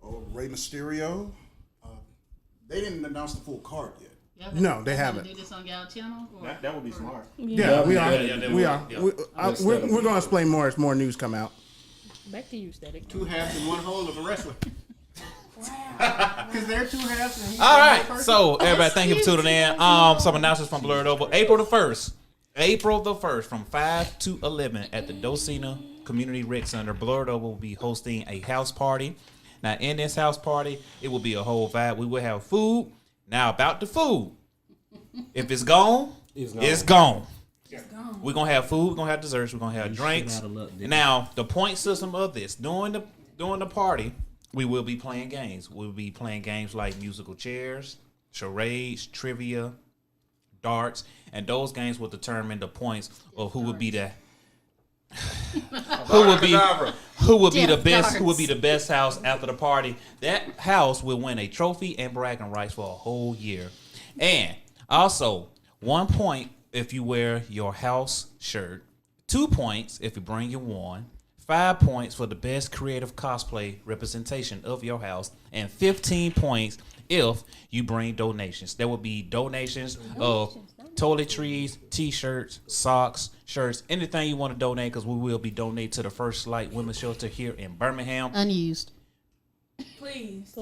Oh, Rey Mysterio. They didn't announce the full card yet. No, they haven't. Do this on y'all channel? Or? That would be smart. Yeah, we are. Yeah, We are. We're going to explain more as more news come out. Back to you, Static. 2 halves and 1 whole of a wrestler. Because they're 2 halves and he's All right. one person. So everybody, thank you for tuning in. Some announcements from Blurred Over. April the 1st, from 5 to 11 at the Docena Community Rec Center. Blurred Over will be hosting a house party. Now, in this house party, it will be a whole vibe. We will have food. Now, about the food. If it's gone, it's gone. We're going to have food. We're going to have desserts. We're going to have drinks. Now, the point system of this, during the party, we will be playing games. We'll be playing games like musical chairs, charades, trivia, darts, and those games will determine the points of who would be the who would be the best house after the party. That house will win a trophy and bragging rights for a whole year. And also 1 point if you wear your house shirt, 2 points if you bring your wand, 5 points for the best creative cosplay representation of your house, and 15 points if you bring donations. There will be donations of toiletries, t-shirts, socks, shirts, anything you want to donate, because we will be donating to the First Light Women's Shelter here in Birmingham. Unused. Please.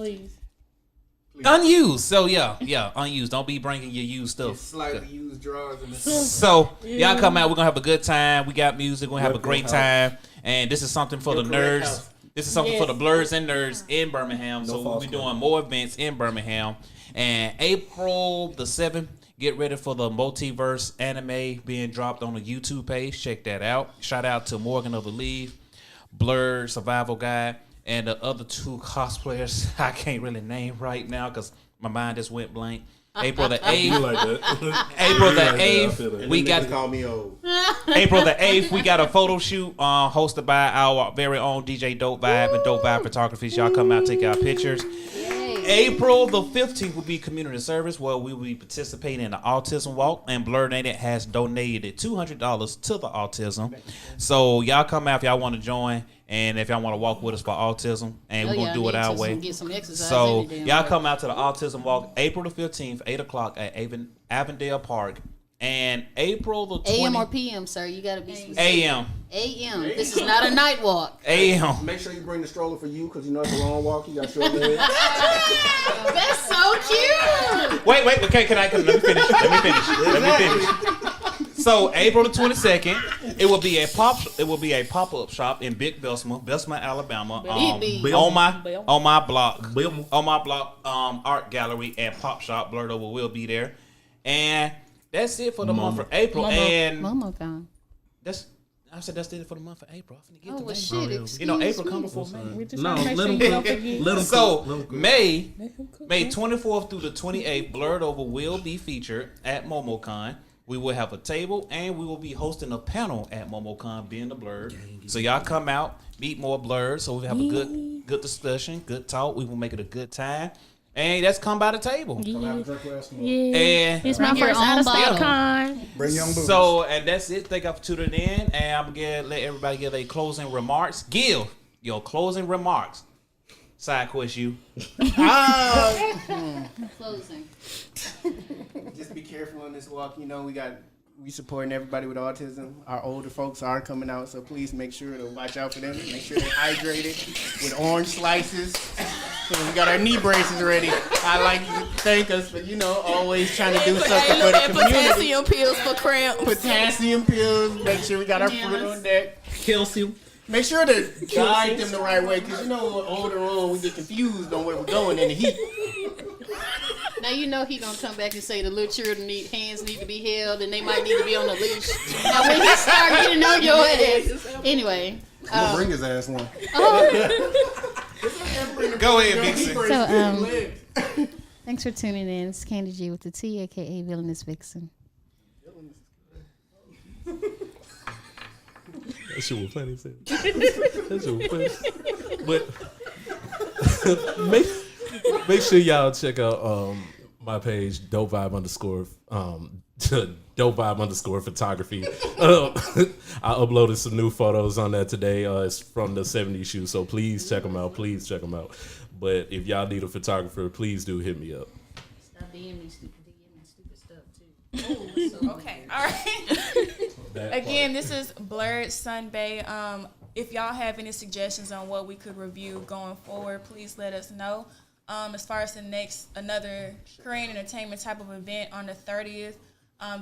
Unused. So yeah, unused. Don't be bringing your used stuff. Slightly used drawers in the So y'all come out. We're gonna have a good time. We got music. We're gonna have a great time. And this is something for the nerds. house. This is something for the blurs and nerds in Birmingham. So we'll be doing more events in Birmingham. And April the 7th, get ready for the multiverse anime being dropped on the YouTube page. Check that out. Shout out to Morgan of the Leave, Blur Survival Guide, and the other 2 cosplayers I can't really name right now because my mind just went blank. April the 8th. April the 8th. We got call me old. April the 8th. We got a photo shoot hosted by our very own DJ Dope Vibe and Dope Vibe Photography. So y'all come out, take our pictures. April the 15th will be community service where we will be participating in the Autism Walk, and Blur Native has donated $200 to the autism. So y'all come out if y'all want to join, and if y'all want to walk with us for autism, and we're gonna do it our way. Get some exercise So y'all come out to the Autism Walk April the 15th, 8 o'clock at Avondale Park. And April the 20th. AM or PM, sir? You gotta be specific. AM. AM. This is not a night walk. AM. Make sure you bring the stroller for you, because you know it's a long walk. You got short legs. That's so cute. Wait. Okay, let me finish. So April the 22nd, it will be a pop-up shop in Big Bessemer, Alabama. On my block, art gallery and pop shop. Blurred Over will be there, and that's it for the month of April. MomoCon. That's it for the month of April. I'm finna get Oh, well, to shit. May. Excuse April me. come before May. No, let him So May 24th through the 28th, Blurred Over will be featured at MomoCon. We will have a table, and we will be hosting a panel at MomoCon, being the Blurred. So y'all come out, meet more Blurred, so we have a good discussion, good talk. We will make it a good time. And that's come by the table. Come have a drink with us. And It's my first out of state con. Bring young boots. so, and that's it. Thank you for tuning in. And I'm going to let everybody give their closing remarks. Give your closing remarks. Side quest you. Closing. Just be careful on this walk. You know, we supporting everybody with autism. Our older folks are coming out, so please make sure to watch out for them. Make sure they're hydrated with orange slices. So we got our knee braces ready. I like you to thank us for, always trying to do something for the community. Potassium pills for cramps. Potassium pills. Make sure we got our fruit on deck. Calcium. Make sure to guide them the right way, because older on, we get confused on where we're going in the heat. Now you know he gonna come back and say the little children hands need to be held and they might need to be on a leash. Now when he start getting on your ass, anyway. Bring his ass one. Go ahead, Vixen. So thanks for tuning in. It's Candy G with the T, aka Villainous Vixen. That shit was funny. That shit was funny. But make sure y'all check out my page, Dope Vibe _ photography. I uploaded some new photos on that today. It's from the 70s shoot, so please check them out. But if y'all need a photographer, please do hit me up. Stop DMing stupid stuff too. Okay, all right. Again, this is Blurred Sunday. If y'all have any suggestions on what we could review going forward, please let us know. As far as another Korean entertainment type of event on the 30th,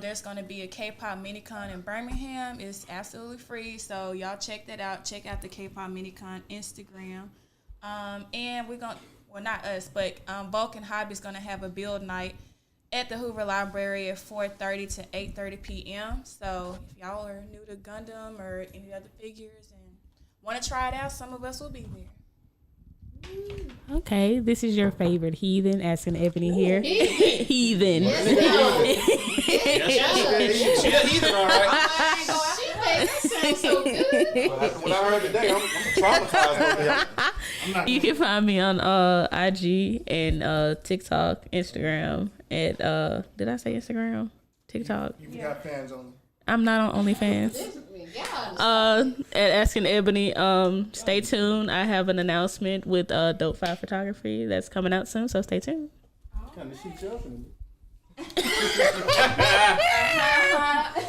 there's going to be a K-pop minicon in Birmingham. It's absolutely free, so y'all check that out. Check out the K-pop minicon Instagram. And we're going to, well, not us, but Vulcan Hobby is going to have a build night at the Hoover Library at 4:30 to 8:30 p.m. So if y'all are new to Gundam or any other figures and want to try it out, some of us will be there. Okay, this is your favorite heathen asking Ebony here. Heathen. She a heathen, all right. She made that sound so good. What I heard today, I'm traumatized over here. You can find me on IG and TikTok, Instagram at did I say Instagram? TikTok. You got fans on. I'm not on OnlyFans. At Asking Ebony, stay tuned. I have an announcement with Dope 5 Photography that's coming out soon, so stay tuned. Kind of shit y'all finna do.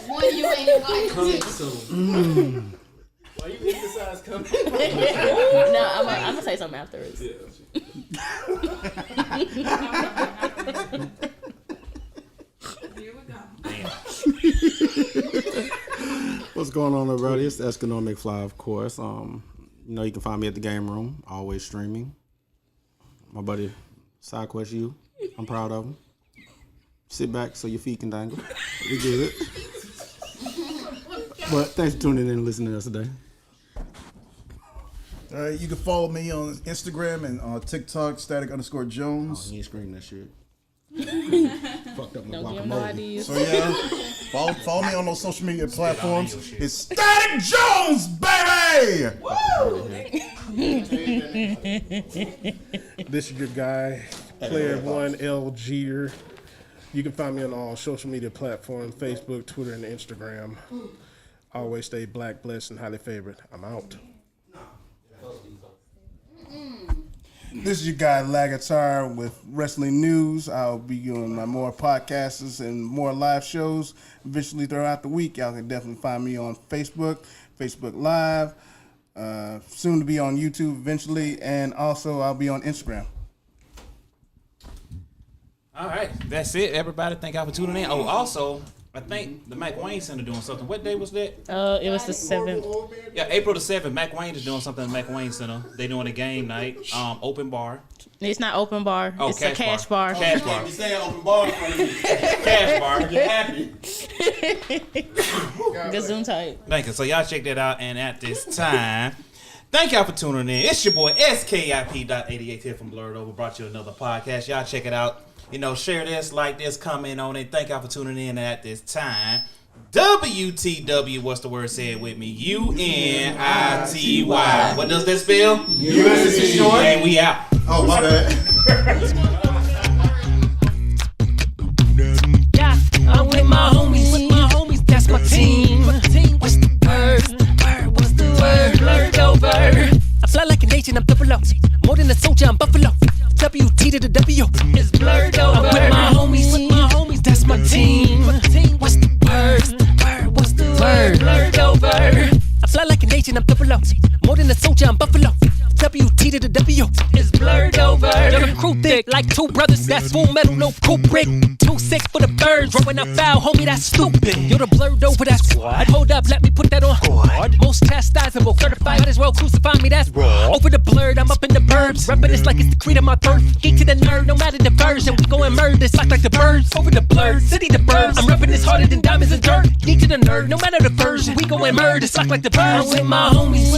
One you ain't invited. Coming soon. Why you emphasize coming? No, I'm gonna say something afterwards. Here we go. What's going on, everybody? It's Eskimo McFly, of course. You know, you can find me at the game room, always streaming. My buddy, SideQuest U. I'm proud of him. Sit back so your feet can dangle. We good. But thanks for tuning in and listening to us today. All right, you can follow me on Instagram and on TikTok, static_Jones. You ain't screaming that shit. Fucked up my Don't give no guacamole. ideas. So yeah, follow me on those social media platforms. It's Static Jones, baby. This is your guy, Player One L Jeter. You can find me on all social media platforms: Facebook, Twitter, and Instagram. Always stay black, blessed, and highly favored. I'm out. This is your guy Lagatar with wrestling news. I'll be doing my more podcasts and more live shows eventually throughout the week. Y'all can definitely find me on Facebook Live, soon to be on YouTube eventually, and also I'll be on Instagram. All right, that's it, everybody. Thank y'all for tuning in. Oh, also, I think the McWayne Center doing something. What day was that? It was the 7th. Yeah, April the 7th. McWayne is doing something at McWayne Center. They doing a game night, open bar. It's not open bar. Oh, it's a cash bar. Cash bar. You saying open bar for me. Cash bar. Get happy. Gazoon type. Thank you. So y'all check that out. And at this time, thank y'all for tuning in. It's your boy SKIP.88 here from Blurred Over. Brought you another podcast. Y'all check it out. You know, share this, like this, comment on it. Thank y'all for tuning in at this time. WTW, what's the word? Say it with me. UNITY. What does that spell? Unity. And we out. Oh, my bad. Yeah, I'm with my homies, that's my team. What's the word? What's the word? Blurred over. I fly like an agent, I'm double up. More than a soldier, I'm buffalo. WT to the W is blurred over. I'm with my homies, that's my team. What's the word? What's the word? Blurred over. I fly like an agent, I'm double up. More than a soldier, I'm buffalo. WT to the W is blurred over. You're the crew thick like two brothers, that's full metal, no cool brick. Too sick for the birds, rolling up foul, homie, that's stupid. You're the blurred over, that's squad. Hold up, let me put that on squad. Most chastisable, certified, might as well crucify me, that's raw. Over the blurred, I'm up in the burbs, reppin' this like it's the creed of my birth. Geek to the nerd, no matter the version, we go and murder this like the birds. Over the blurred, city the birds, I'm reppin' this harder than diamonds and dirt. Geek to the nerd, no matter the version, we go and murder this like the birds. I'm with my homies,